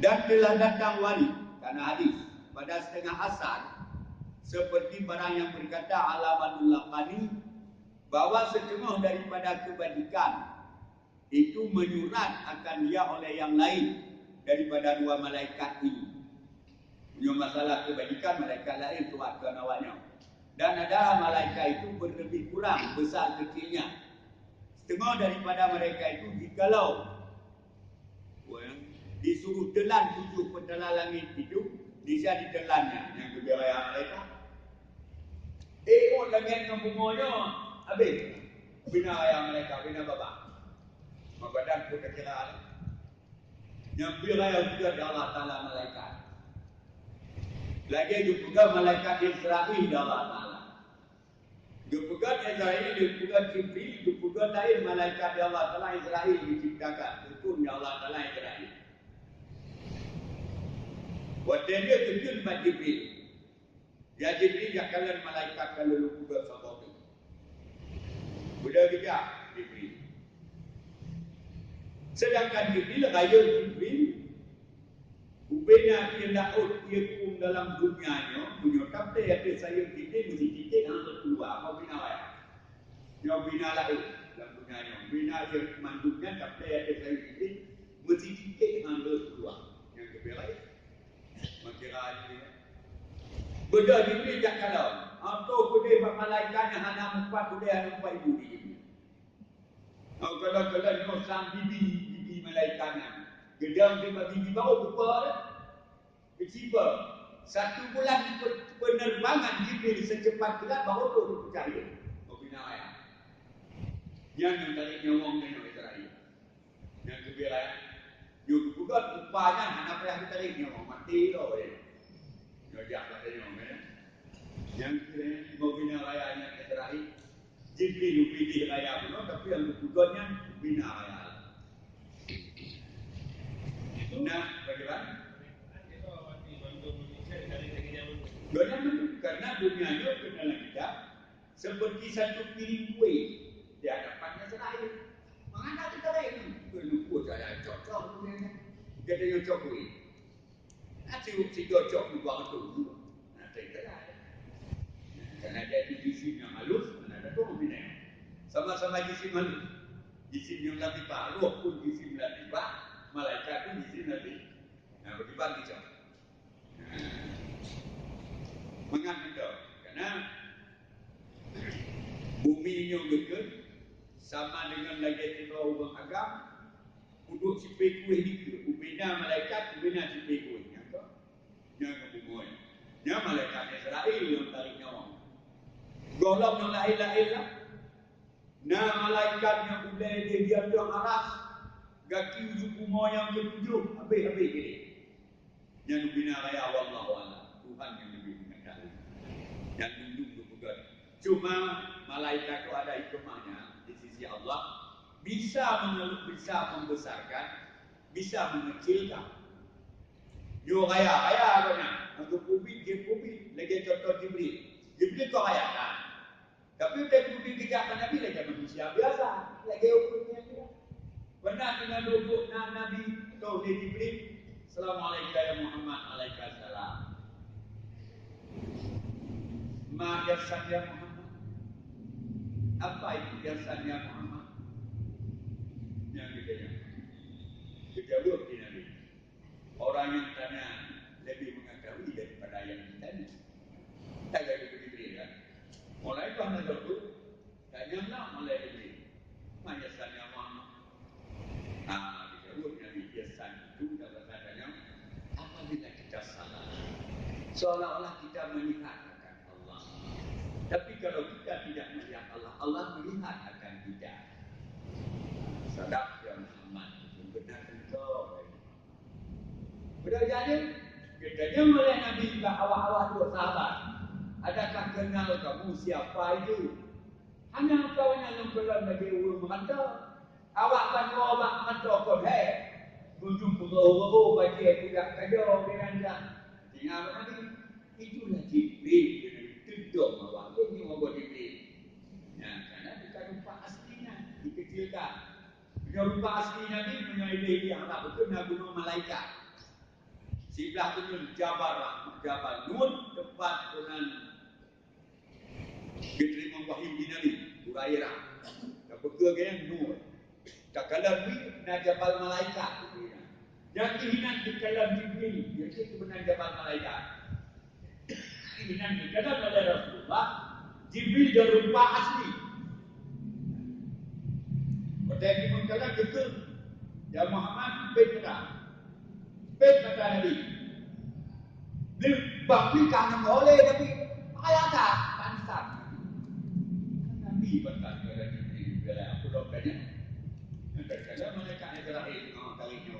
Dan telah datang wali karena hadis pada setengah asar seperti barang yang berkata alamanul laqani bahwa setengah daripada kebajikan itu menyurat akan dia oleh yang lain daripada dua malaikat ini. Punya masalah kebajikan malaikat lain suratkan awaknya. Dan ada malaikat itu berlebih kurang besar kecilnya. Setengah daripada mereka itu jikalau disuruh telan 7 pentala langit itu, dia ditelannya yang kebiayaan mereka. Langit dengan bunganya habis. Bina ayam mereka, bina babak. Badan pun kekiraan. Yang biraya juga Allah Ta'ala malaikat. Lagi juga malaikat Israel Allah Ta'ala. Juga Israel, juga Jibril, juga lain malaikat Allah Ta'ala Israel diciptakan. Betul Allah Ta'ala Israel. Waktu dia terjun pada Jibril. Ya Jibril ya kalian malaikat kalau lu juga sabot tu. Sudah bijak Jibril. Sedangkan Jibril raya Jibril ubenya dia laut dia kum dalam dunianya punya kapte ada saya kita mesti titik hang keluar apa bina ya. Dia bina laut dalam dunianya. Bina dia manduknya kapte ada saya kita mesti titik hang keluar. Yang keberai makira ini. Benda Jibril tak kalau. Atau kudai malaikatnya hana 4 kudai hana 4 ibu di Jibril. Kalau no sang bibi malaikatnya. Gedang dia bibi baru buka dah. Keciba. 1 bulan penerbangan Jibril secepat kilat baru tu percaya. Bina ayat. Yang tarik nyawang dengan Israel. Yang kebiayaan. Yuk juga rupanya anak payah kita ini orang mati loh boleh. Jajak katanya orang yang kiranya mau bina rayanya Israel. Jibril pilih raya pun tapi yang berikutnya bina raya. Nah, bagaimana? Dunia karena dunianya kenalan kita seperti satu piring kue di hadapannya Israel. Mengapa kita lain? Lupa saya cocok punya. Dia ada cocok ni. Nanti si cocok di bawah tu. Nanti kita ada. Karena ada jisim yang halus, ada tu bina. Sama-sama jisim halus. Jisim yang lebih pak, roh pun jisim lebih pak, malaikat pun jisim lebih. Nah, bagi cocok. Mengapa itu? Karena bumi yang dekat sama dengan lagi kita ubah agam untuk cipai kuih ni ubina malaikat ubina cipai kuih yang kebumoy yang malaikat Israel yang tarik nyawa golong yang lain-lain lah nah malaikat yang boleh dia tuang aras gaki ujung kumoy yang ketujuh habis-habis gini yang ubina raya wallahu Tuhan yang lebih mengetahui yang tunduk berpegang cuma malaikat itu ada hikmahnya sisi Allah bisa membesarkan, bisa mengecilkan. Yo raya banyak. Untuk kubik, lagi contoh Jibril. Jibril kau raya kan? Tapi udah kubik kejapan Nabi lagi manusia biasa. Lagi ukurnya dia. Pernah dengan duduk Nabi atau Jibril. Assalamualaikum ya Muhammad, alaikassalam. Ma yasan ya Muhammad. Apa itu yasan ya Muhammad? Yang kita jawab di Nabi. Orang yang tanya lebih mengetahui daripada yang ditanya. Tak ada begitu kan? Mulai itu anda jawab, tanya nak mulai Jibril. Mana tanya Muhammad? Kita jawab Nabi biasa itu dapat tanya. Apabila kita salah, seolah-olah kita melihat akan Allah. Tapi kalau kita tidak melihat Allah, Allah melihat akan kita. Sadaq ya Muhammad, benar engkau. Sudah jadi, katanya oleh Nabi awal-awal dua sahabat. Adakah kenal kamu siapa itu? Hanya kau yang kelam lagi urus merata. Awak bantu awak merata kau hai. Ujung pura-pura baca tidak kerja dengan dah. Tinggal lagi. Itulah Jibril. Tuduk awak ini awak Jibril. Nah, karena bukan rupa aslinya dikecilkan. Punya rupa asli Nabi punya ilahi yang tak betul nak guna malaikat. Sebelah tu Jabal Nur tempat dengan diterima wahyu di Nabi Hurairah. Tak betul kan Nur. Tak kalah ni nak Jabal malaikat. Yang hinan di kalam Jibril, jadi itu benar Jabal malaikat. Hinan di kalam oleh Rasulullah, Jibril dia rupa asli. Pada yang kalam betul, ya Muhammad bed kata Nabi. Dia bakti kanan oleh Nabi, ayat tak bangsa. Nabi bangsa kepada Jibril dalam aku dokanya. Kadang-kadang malaikat Ibrahim kali ni.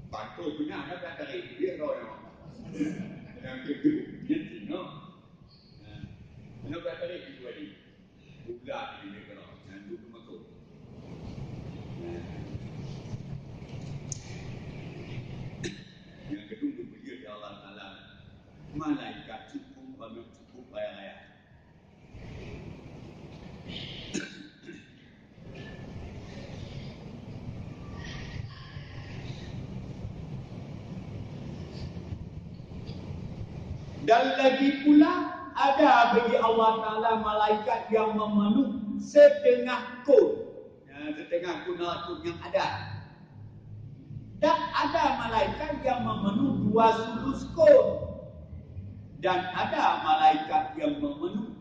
Bantu punya ada kali dia royo. Yang kedua dia tino. Nak kali dua ni. Bulan ini kalau yang dulu masuk. Yang kedua dia ya Allah Taala. Malaikat cukup bayar. Dan lagi pula ada bagi Allah Ta'ala malaikat yang memenuhi setengah kun. Setengah kun yang ada. Dan ada malaikat yang memenuhi 2/3 kun. Dan ada malaikat yang memenuhi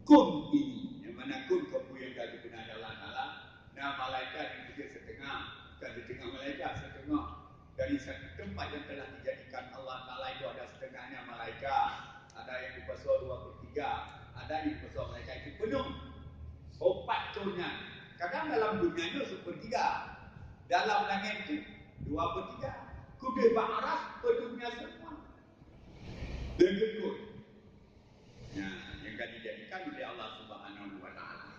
kun ini. Yang mana kun kau yang jadi benar Allah Ta'ala. Nah malaikat yang juga setengah. Bukan setengah malaikat, setengah. Dari satu tempat yang telah dijadikan Allah Ta'ala itu ada setengahnya malaikat. Ada yang dipasal 2/3. Ada yang dipasal malaikat itu penuh. 4 turnya. Kadang dalam dunia itu 1/3. Dalam langit itu 2/3. Kudir ba'aras penuhnya semua. Bergekut. Nah, yang akan dijadikan oleh Allah Subhanahu Wa Ta'ala.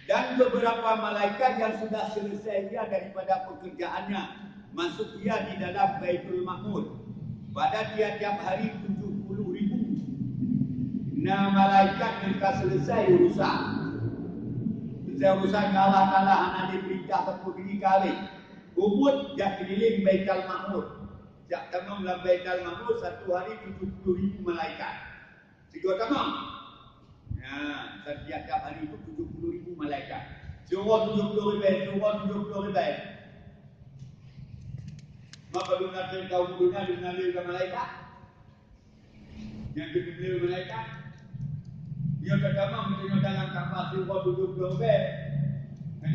Dan beberapa malaikat yang sudah selesai dia daripada pekerjaannya masuk dia di dalam Baitul Ma'mur pada tiap-tiap hari 70,000. Nah malaikat mereka selesai urusan. Selesai urusan Allah Ta'ala anak diperintah 10 kali. Kubut jak keliling Baitul Ma'mur. Jak tamam dalam Baitul Ma'mur satu hari 70,000 malaikat. Tiga tamam. Nah, setiap hari itu 70,000 malaikat. Suruh 70,000, suruh 70,000. Maka dunia tahu dunia dengan lilih malaikat. Yang kedua malaikat. Yang pertama mesti dalam kapal suruh 70,000.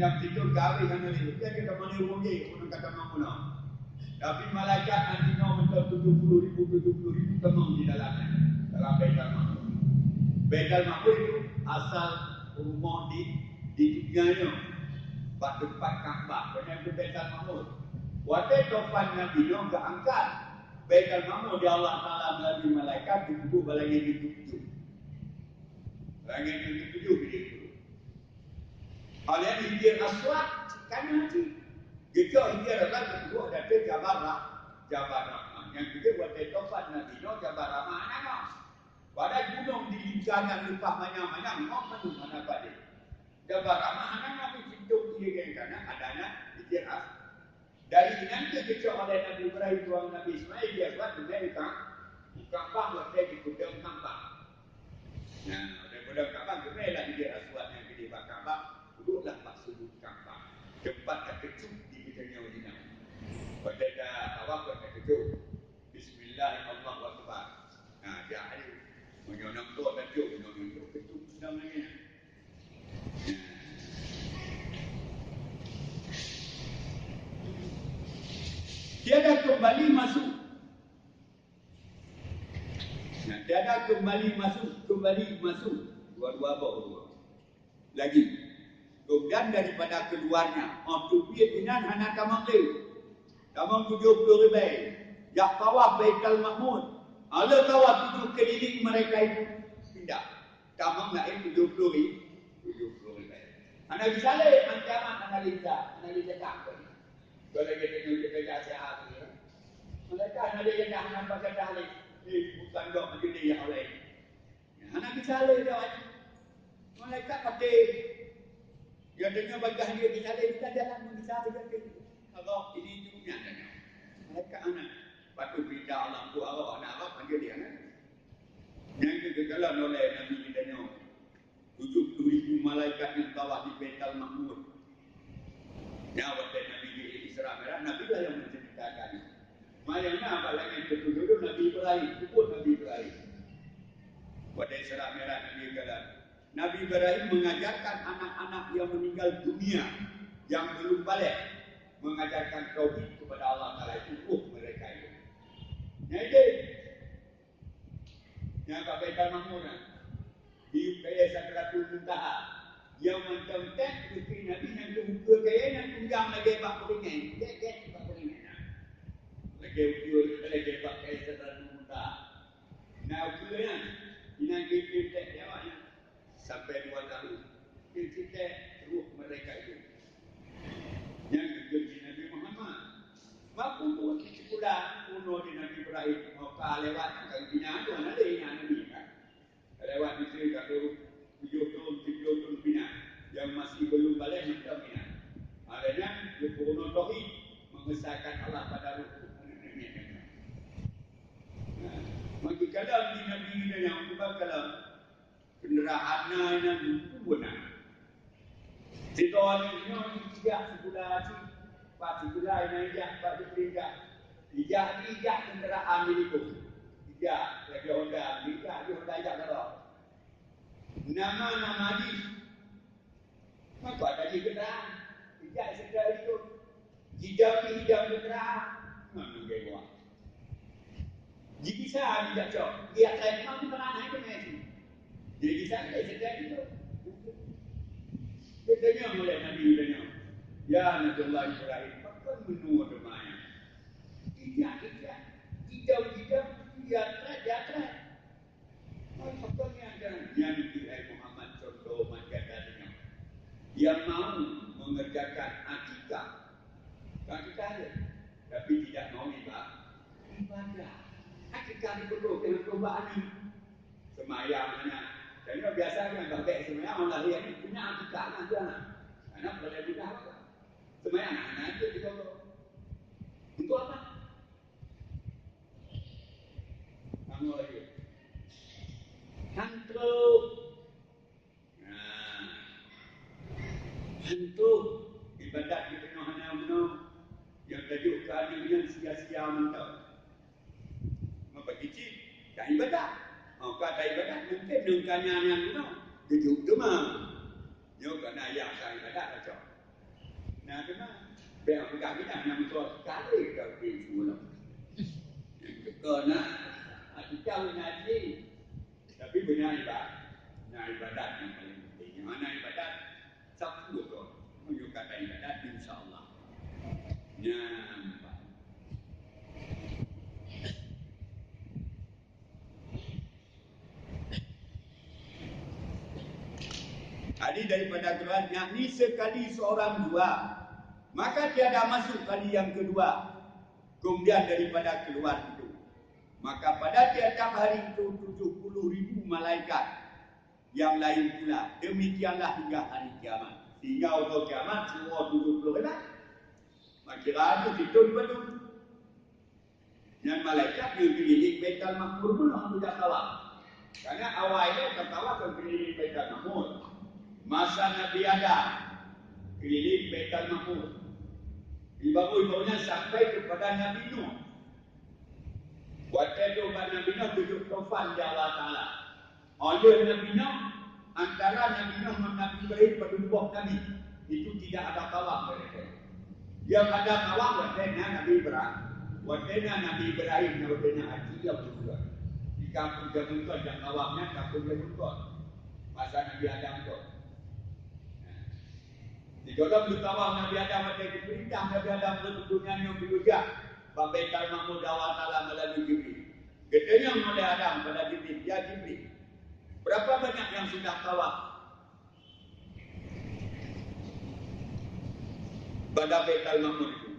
Yang itu gawe dengan lilih. Dia kita mana rugi, orang kata mana. Tapi malaikat nanti nak mentok 70,000 temang di dalamnya. Dalam Baitul Ma'mur. Baitul Ma'mur itu asal rumah di dunia ni. Bak depan Kaabah, banyak tu Baitul Ma'mur. Waktu topan Nabi ni enggak angkat. Baitul Ma'mur di Allah Taala melalui malaikat ditubuh balangnya dituju. Balangnya dituju begitu. Oleh Hijir Aswad kan nanti. Gitu Hijir Aswad kedua ada Jabal Rahmah. Yang ketiga waktu topan Nabi ni Jabal Rahmah nama. Pada gunung di lingkaran lupa banyak-banyak, mana mana pada. Jabal Rahmah anak Nabi cintuk dia kerana adanya Hijrah. Dari nanti kecil oleh Nabi Ibrahim tuan Nabi Ismail dia buat dengan Kaabah waktu di Kudang Kaabah. Nah, dari Kudang Kaabah kemudianlah Hijrah Aswad yang di Kaabah, duduklah pas sudut Kaabah. Tempat terkecil di bidangnya Madinah. Pada awak terkecil. Bismillahirrahmanirrahim. Nah, dia ada menyonong tu dan jauh menyonong tu ketuk sedang lagi. Tiada kembali masuk. Nah, tiada kembali masuk. Dua-dua bawa. Lagi. Kembali Kemudian daripada keluarnya, tu duit binan anak tamang tu. Tamang 70 ribu. Yang tawaf Baitul Mahmud. Ala tawaf 7 keliling mereka itu pindah. Tamang lain 70 ribu. 70 ribu. Anak disalih ancaman analisa tak. Kalau kita kasi ahli. Mereka ada yang dah nampak kata ahli. Bukan dok majlis yang lain. Anak disalih dah. Mereka pakai yang dengar bagah dia disalih kita jalan mengisah saja ke. Kalau ini dunia tanya. Mereka anak patut pindah Allah tu Allah anak Allah panggil dia kan. Yang kegagalan oleh Nabi kita ni 70,000 malaikat yang tawaf di Baitul Mahmud. Nyawat Nabi di Isra Mi'raj, Nabi lah yang menceritakan. Mayang apa lagi betul-betul Nabi Ibrahim, sebut Nabi Ibrahim. Pada Isra Mi'raj Nabi kata, Nabi Ibrahim mengajarkan anak-anak yang meninggal dunia yang belum balik mengajarkan tauhid kepada Allah Taala itu mereka itu. Jadi, yang Baitul Mahmud di kaya Sakratul Muntaha yang macam tek bukti Nabi yang tu kaya yang tunjang lagi bak kuringan get bak kuringan lagi ukur lagi bak kaya Sakratul Muntaha nah ukurnya ini kita tek jawabnya sampai 2 tahun kita ruh mereka itu yang dijanji Nabi Muhammad waktu tu pula kuno di Nabi Ibrahim maka lewat kan punya tu ada yang Nabi kan lewat isteri kalau 7 tahun bina yang masih belum balik minta bina. Adanya kuno tauhid mengesahkan Allah pada ruh. Maka kalau di Nabi kita yang kalau kenderaannya yang benar. Situasi ini tidak sebulan pak sebulan ini tidak pak sebulan tidak kenderaan itu. Tidak lagi Honda, tidak di Honda kalau nama di maka ada di kenderaan tidak segera itu hidap kenderaan mana dia buat jika saya tidak cok dia akan mampu menahan itu nanti jadi saya segera itu katanya mulai Nabi katanya ya Nabiullah Ibrahim maka menua demaya tidak hidap dia track Maksudnya yang dihai Muhammad contoh majadanya yang mau mengerjakan akikah tapi tidak mau ibadah akikah diperlukan perubahan semayangnya dan biasanya bagai semayang orang lahir ini punya akikah anak boleh budak semayang anak itu diperlukan untuk apa? Kamu lagi hantu ibadat kita hanya yang tajuk keadilan sia-sia mentau apa kecil tak ibadat kata ibadat mungkin dengkannya yang tajuk demam yo kena ayah tak ibadat macam nah demam biar bukan kita yang betul sekali kau di semula kena kita ngaji tapi benar ibadat yang paling penting. Yang mana ibadat? Satu tu. Menuju kata ibadat insya-Allah. Nampak. Tadi daripada Quran yakni sekali seorang dua maka tiada masuk kali yang kedua kemudian daripada keluar itu maka pada tiap hari itu 70,000 malaikat yang lain pula demikianlah hingga hari kiamat sehingga Allah kiamat semua 70 ribu makira itu betul dan malaikat yang keliling Baitul Mahmud pun tidak tawaf karena awalnya tertawaf ke keliling Baitul Mahmud masa Nabi Adam keliling Baitul Mahmud ibu-ibunya sampai kepada Nabi Nuh waktu itu Nabi Nuh duduk tofan di Allah Ta'ala oleh Nabi Nuh antara Nabi Nuh dan Nabi Ibrahim berdumpuk Nabi itu tidak ada tawaf mereka yang ada tawaf waktunya Nabi Ibrahim waktunya Nabi Ibrahim waktunya haji yang berdua di kampung Jabunton yang tawafnya kampung Jabunton masa Nabi Adam itu Jodoh belum tawaf Nabi Adam ada diperintah Nabi Adam untuk dunia yang berujak. Baitul Ma'mur Allah Ta'ala melalui Jibril. Katanya oleh Adam pada Jibril, ya Jibril. Berapa banyak yang sudah tawaf pada Baitul Ma'mur itu?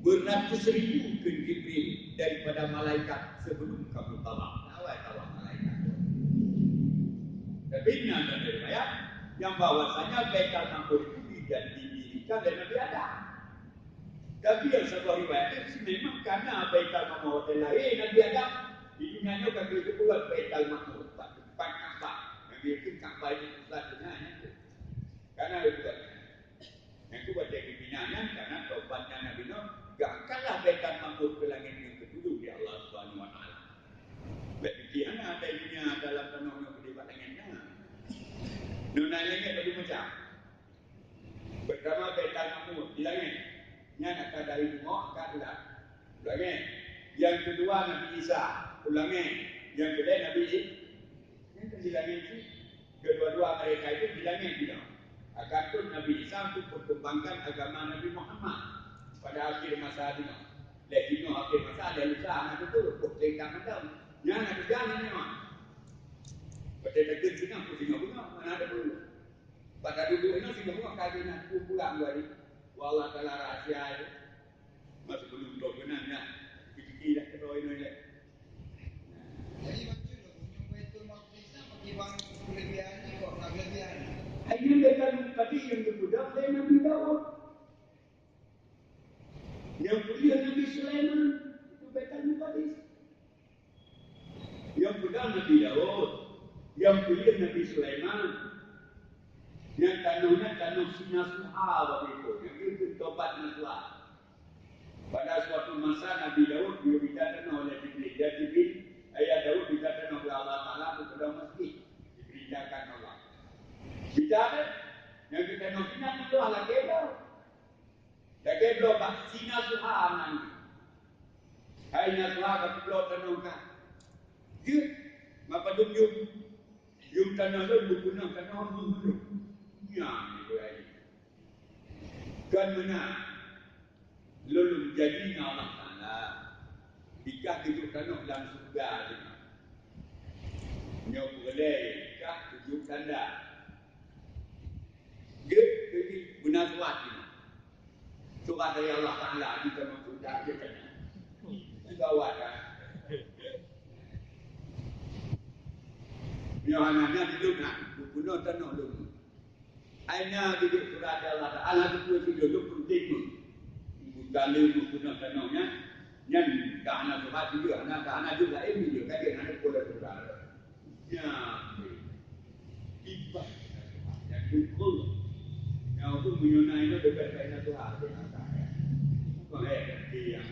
Beratus ribu ke Jibril daripada malaikat sebelum kamu tawaf. Awal tawaf malaikat. Tapi ini ada riwayat yang bahwasanya Baitul Ma'mur itu didirikan oleh Nabi Adam. Tapi yang sebuah riwayat itu memang karena Baitul Ma'mur lahir Nabi Adam di dunia ini kami itu buat Baitul Ma'mur tempat Ka'bah. Nabi itu Ka'bah itu pusat dunia itu. Karena itu yang itu buat jadi binanya karena taubatnya Nabi Nuh gakkanlah Baitul Ma'mur ke langit yang ketujuh di Allah Subhanahu Wa Taala. Bagian ada dunia dalam tanahnya berdebat langitnya. Nunanya ini bagi macam pertama Baitul Ma'mur di langit. Yang nak dari Nuh kat ulangi. Yang kedua Nabi Isa ulangi. Yang ketiga Nabi yang bilangin itu kedua-dua mereka itu bilangin tidak. Akan tu Nabi Isa untuk perkembangan agama Nabi Muhammad pada akhir masa ini. Lagi akhir masa ada lusa anak itu percaya macam. Yang ada jalan ni mah. Pada dekat sini aku tinggal bunga mana ada bunga. Pada dulu ini tinggal bunga kajian pulang dari Allah Ta'ala rahasia itu masih belum tahu benarnya kiki dah kedua ini dah. Jadi macam tu, yang Baitul Maqdis pakai bang kelebihan ni kok nak kelebihan. Hanya Baitul Maqdis yang berbudak dari Nabi Daud. Yang kuliah Nabi Sulaiman itu Baitul Maqdis. Yang budak Nabi Daud, yang kuliah Nabi Sulaiman. Yang tanahnya tanah Sinasuha begitu. Yang itu tobat Nasrah. Pada suatu masa Nabi Daud dia diberitakan oleh Jibril. Dia Jibril, ayah Daud diberitakan oleh Allah Ta'ala kepada masjid. Diberitakan Allah. Bicara yang kita nasihat itu adalah kebal. Dan kebal Sinasuha nanti. Hai Nasrah kebal tanahkan. Dia, maka dum yum tanah itu berguna tanah dulu. Yang itu lagi. Kan mana lalu jadinya Allah Ta'ala jika hidup tanah dalam surga nyok boleh jika hidup tanda dia jadi benar kuat surga dari Allah Ta'ala di tanah surga dia kena gawat kan Yohananya hidup nak guna tanah dulu Aina hidup surga Allah Ta'ala itu hidup penting. Kalau guna tanahnya, yang dah anak surga juga, anak juga ini juga kan anak pola surga. Ya, ibadah yang cukup. Yang itu menyunai itu dekat dengan Tuhan. Bukan dia.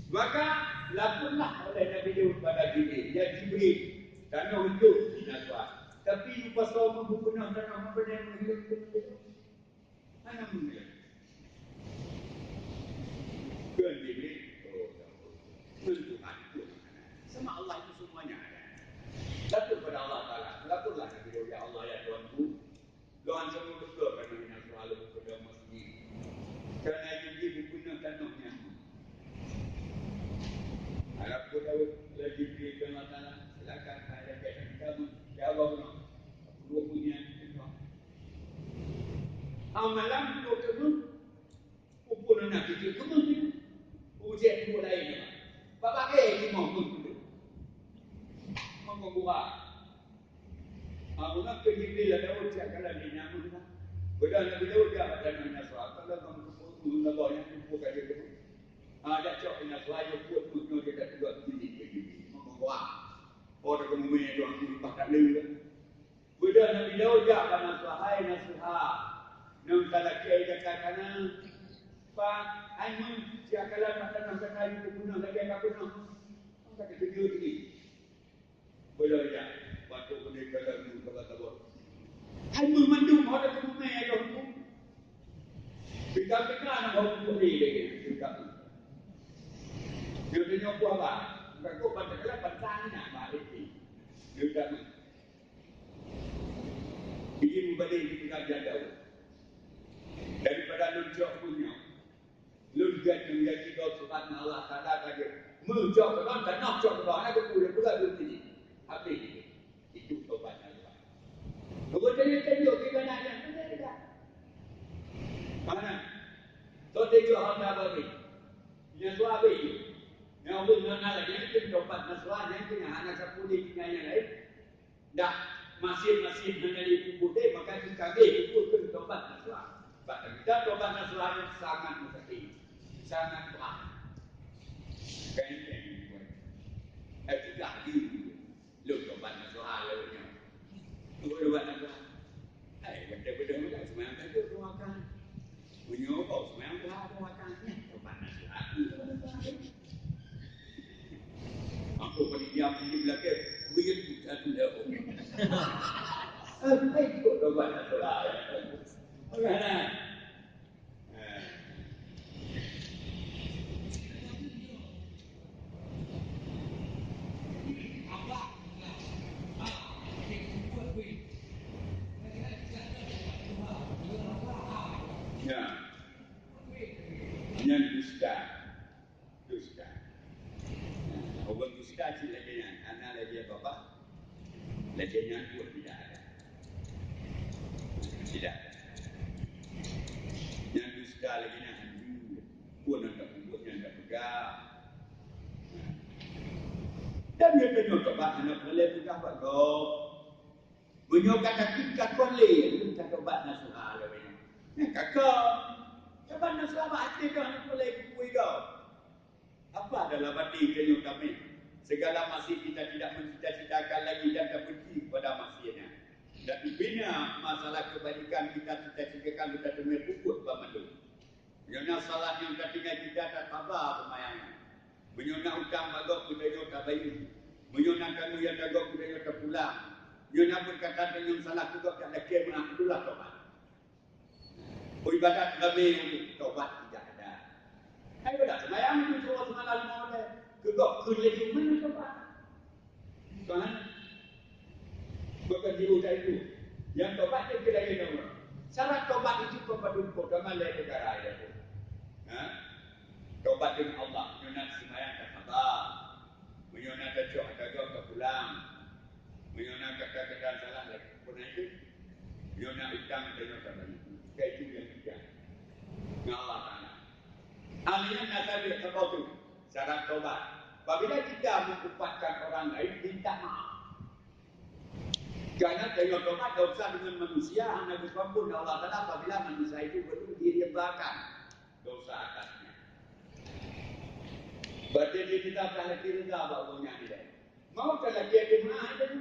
Maka lakukanlah oleh Nabi Daud pada Jibril. Ya Jibril, tanah hidup di Nasrah. Tapi lupa sama berguna tanah apa yang menghidup. Mana menghidup? Kan Jibril, Tuhan itu sama Allah itu semuanya ada. Laku kepada Allah Ta'ala, lakulah Nabi Daud, ya Allah ya Tuhanku. Tuhan semua betul kerana Nabi selalu kepada masjid. Kerana Jibril berguna tanahnya. Harap ku Daud, Jibril ke Allah Ta'ala, silakan ada kaitan kamu. Ya Allah benar. Dua punya amalan dua kebun. Ukuran nak kita kebun ni. Ujian dua lain. Bapak ni mau kebun. Mau buah. Amunah Jibril ada ujian kalau dia nyaman. Benda Nabi Daud dia ada nama Nasrah. Kalau kamu kebun nak kumpul kaji kebun. Ada cok Nasrah yang kuat kuat dia tak buat begini. Mau buah. Orang kemudian itu aku pakai lelaki. Benda Nabi Daud dia ada Nasrah. Nasrah. Nam salah kiai katakan Pak, aiman siakalah mata kayu guna lagi apa guna? Angkat video ini. Boleh ya, waktu ini kalau tabur. Aiman mandu ada kemudian ada hukum. Bika nak hukum ini lagi. Bika. Dia punya buah apa? Mereka pada pentannya balik ini. Bika. Ini membalik di pinggan jauh. Menjadi kita subhanallah Ta'ala kata menjauh ke dalam dan nak jauh ke dalam ada boleh pula begini. Habis itu tobat Allah. Kemudian kita kita nak yang benar tak? Mana? Tahu dia orang dah bagi. Yang suami itu. Yang orang nak lagi yang tobat nasrah yang punya anak sepuluh yang lain. Dah masih menjadi putih maka kita itu pun tobat nasrah. Bahkan kita tobat nasrah yang sangat mustahil. Sangat berat. Kayaknya buat. Tidak di lu tobat nasrah lalunya. Tobat nasrah. Benda-benda semayang tadi doakan. Menyokong semayang doakan. Tobat nasrah. Aku pendiam di belakang. Kuih bukan jauh. Apa itu tobat nasrah? Bagaimana? Yang dusta. Orang dusta cik lagi yang anak lagi apa? Lagi yang pun tidak ada. Tidak. Yang dusta lagi yang pun nak buat yang tak pegang. Dan dia tengok tobat anak boleh juga buat kau. Menyokong tingkat boleh, tingkat tobat nasuhah lagi. Kakak, tobat nasuhah hati kau nak boleh kuih kau. Apa dalam hati kita kami? Segala masih kita tidak mencita-citakan lagi dan terbenci kepada masihnya. Dan dibina masalah kebaikan kita cita-citakan kita demi puput bermandu. Menyona salah yang tertinggal kita tak sabar pemayangan. Menyona utang bagok kita yang tak bayi. Menyona kamu yang bagok kita yang terpulang. Menyona berkata dengan salah juga tak ada kemah itulah tobat. Ibadat lebih untuk tobat tidak ada. Hai pada semayang itu semua semalam malam kegok lagi mana tobat? Tuhan, bukan diudah itu. Yang tobat itu lagi nama. Syarat tobat itu kepada agama lain negara itu. Tobat dengan Allah, menyunat semayang tak sabar, menyunat tercok agak tak pulang, menyunat kata-kata salah lagi. Pernah itu, menyunat utang dan tak balik. Kayak itu yang tiga. Allah Ta'ala. Alihnya nasabi sebab itu syarat tobat. Apabila kita mengupatkan orang lain, minta maaf. Kerana dengan tobat dosa dengan manusia hanya berkumpul Allah Ta'ala apabila manusia itu perlu diribakan dosa atasnya. Berarti dia kita akan lagi reda bahawa dia. Mau tak lagi ada maaf itu?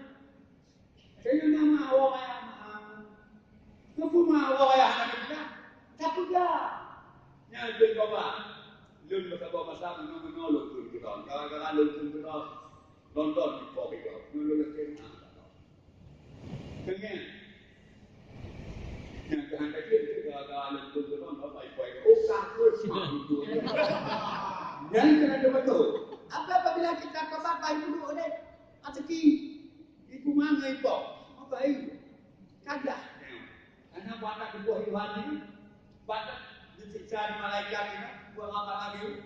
Saya nama awak yang maaf. Kenapa awak yang ada? Tak juga. Yang bertobat. Lun bersama masa menolak pun kita. Kalau lun pun kita nonton di pop itu. Lun lagi maaf. Kenapa? Yang kehendak kita kalau lun pun kita nonton di pop itu. Oh, kakak semua itu. Yang kena betul. Apa apabila kita tobat baik dulu oleh rezeki ibu mana ibu? Apa itu? Kagak. Karena pada kebuah Tuhan ini, pada disiksa di malaikat ini, buat apa lagi?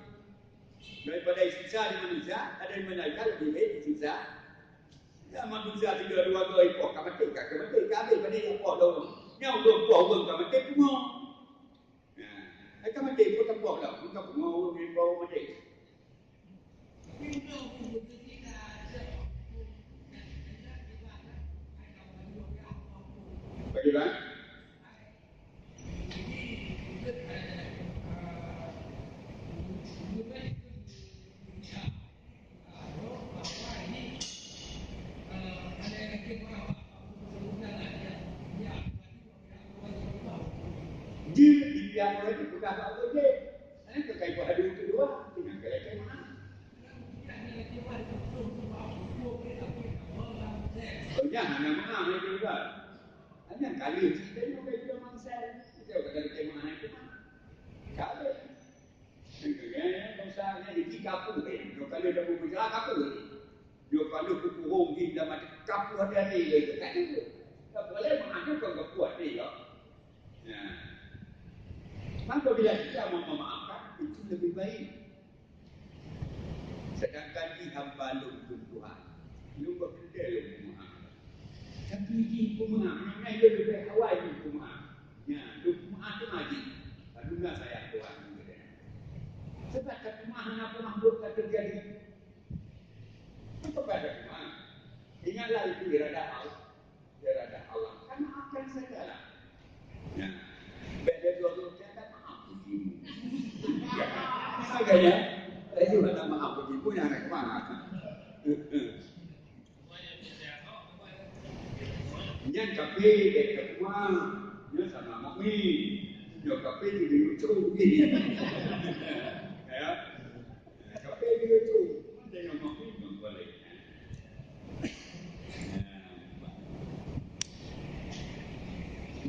Daripada disiksa di manusia, ada di malaikat lebih baik disiksa. Ya manusia tiga dua ibu, kami habis pada ibu dulu. Yang dua pun kami pun. Kamu mati pun tak buat lah. Kita pun mau bawa mati. Bagaimana? Yang boleh dibuka apa saja. Ini terkait pada hari kedua dengan kaya mana? Jangan nama ini juga. Hanya kali kita ni orang juga mangsa. Kita kata kaya mana itu mana? Kali. Kemudian mangsanya di kapu ni. Kalau kali dah berbicara kapu ni. Dia kalau kukurung di dalam kapu ada ni lagi. Kan itu. Tak boleh mengajukan kepuat ni. Maka bila kita mau memaafkan, itu lebih baik. Sedangkan di hamba lu Tuhan, lu bekerja lu Tuhan. Tapi di Tuhan, mana dia lebih awal di Tuhan. Ya, Tuhan tu lagi. Lalu nggak saya Tuhan. Sebab kat Tuhan apa makhluk tak terjadi. Apa kata Tuhan? Ingatlah itu irada Allah. Kan maafkan segala. Ya, beda dulu kata maaf begini. Makanya, itu ada maaf begini punya anak mana? Nhân kafe để cặp hoa, nhớ sản phẩm mọc mi, nhiều kafe thì đều chung gì, thấy không? Kafe đều chung, đây là mọc mi còn qua lại.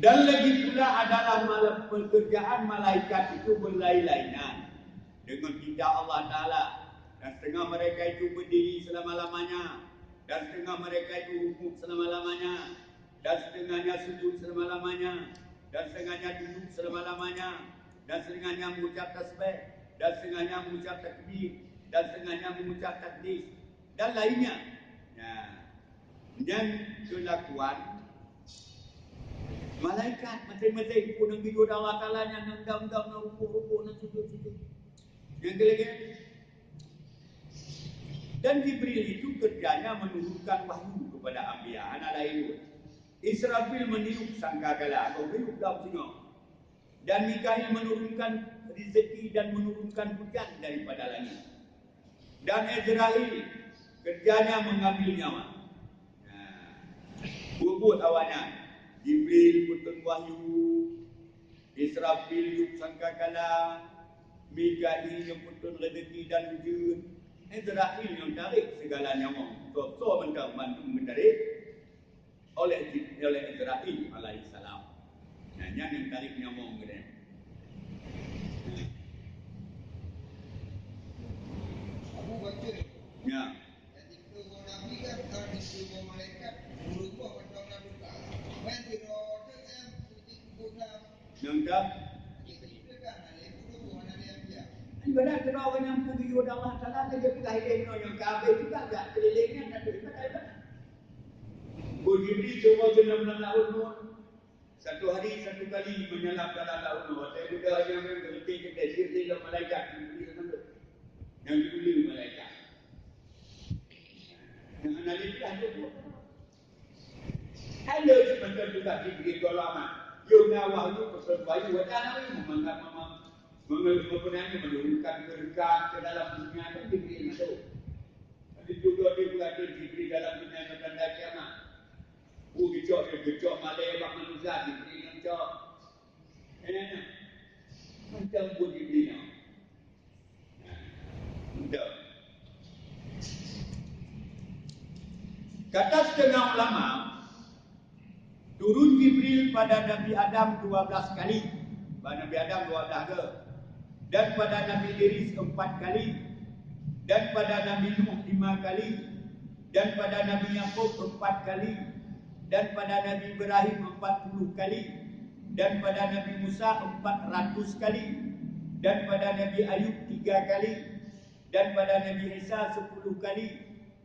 Dan lagi pula adalah pekerjaan malaikat itu berlain-lainan dengan tindak Allah Ta'ala. Dan setengah mereka itu berdiri selama-lamanya, dan setengah mereka itu rukuk selama-lamanya, dan setengahnya sujud selama-lamanya, dan setengahnya duduk selama-lamanya, dan setengahnya mengucap tasbih, dan setengahnya mengucap takbir, dan setengahnya mengucap takdis, dan lainnya. Yang kelakuan malaikat masing-masing pun yang hidup Allah Ta'ala yang nendam-dam, yang rukuk-rukuk, yang sujud-sujud. Yang kelima. Dan Jibril itu kerjanya menurunkan wahyu kepada Anbiya, anak lain. Israfil meniup sangkakala atau meniup daun singa. Dan Mikail menurunkan rezeki dan menurunkan hujan daripada langit. Dan Azrail kerjanya mengambil nyawa. Bubut awalnya Jibril putun wahyu, Israfil yuk sangkakala, Mikail yang putun rezeki dan hujan, Azrail yang tarik segala nyawa. So mentang bantu menarik oleh Azrail alaihissalam. Yang tarik nyawa gede. Aku baca ni. Ya. Ketika orang Nabi kan kalau disuruh malaikat berubah macam Nabi kan. Main di roda yang putih kuda. Yang dah. Kita kan ada itu mana dia dia. Ibarat kalau orang yang pergi kepada Allah Ta'ala, dia pergi hidup yang kafir juga agak kelilingnya dan ibadat. Jibril cuma 16 tahun pun. Satu hari satu kali menyalap dalam tahun Nuh. Saya muda yang berhenti kita Jibril dan malaikat yang dipilih malaikat. Dengan hal itulah dia buat. Ada sebentar juga Jibril golongan. Yuna wahyu persuayu wajah memanggap mempunyai menurunkan berkat ke dalam dunia itu Jibril masuk. Jadi juga dia berada Jibril dalam dunia tanda kiamat. Gecok malai bak manusia Jibril yang cok. Macam buat Jibril yang. Macam. Kata setengah ulama, turun Jibril pada Nabi Adam 12 kali. Pada Nabi Adam 12 ke. Dan pada Nabi Idris 4 kali. Dan pada Nabi Nuh 5 kali. Dan pada Nabi Yakub 4 kali. Dan pada Nabi Ibrahim 40 kali. Dan pada Nabi Musa 400 kali. Dan pada Nabi Ayub 3 kali. Dan pada Nabi Isa 10 kali.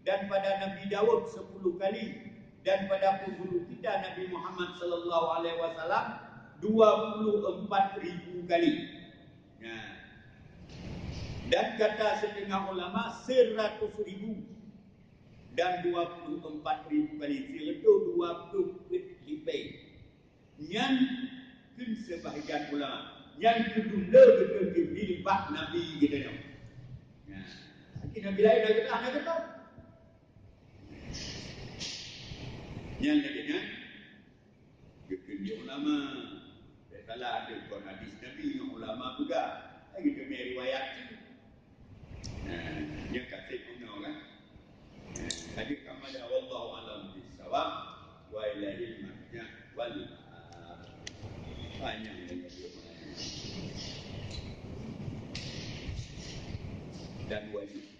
Dan pada Nabi Daud 10 kali. Dan pada penghulu kita Nabi Muhammad sallallahu alaihi wasallam 24,000 kali. Dan kata setengah ulama 100,000 dan 24,000 kali. Itu 20 lebih. Yang kun sebahagian ulama yang kedua betul Jibril bak Nabi kita ni. Nabi lain dah kata. Yang lainnya dia ulama. Salah ada bukan hadis Nabi yang ulama juga. Kita punya riwayat. Dia kata punya kan. Hadis kamada wallahu alam bisawab wa ilaihi marja wal banyak dan wajib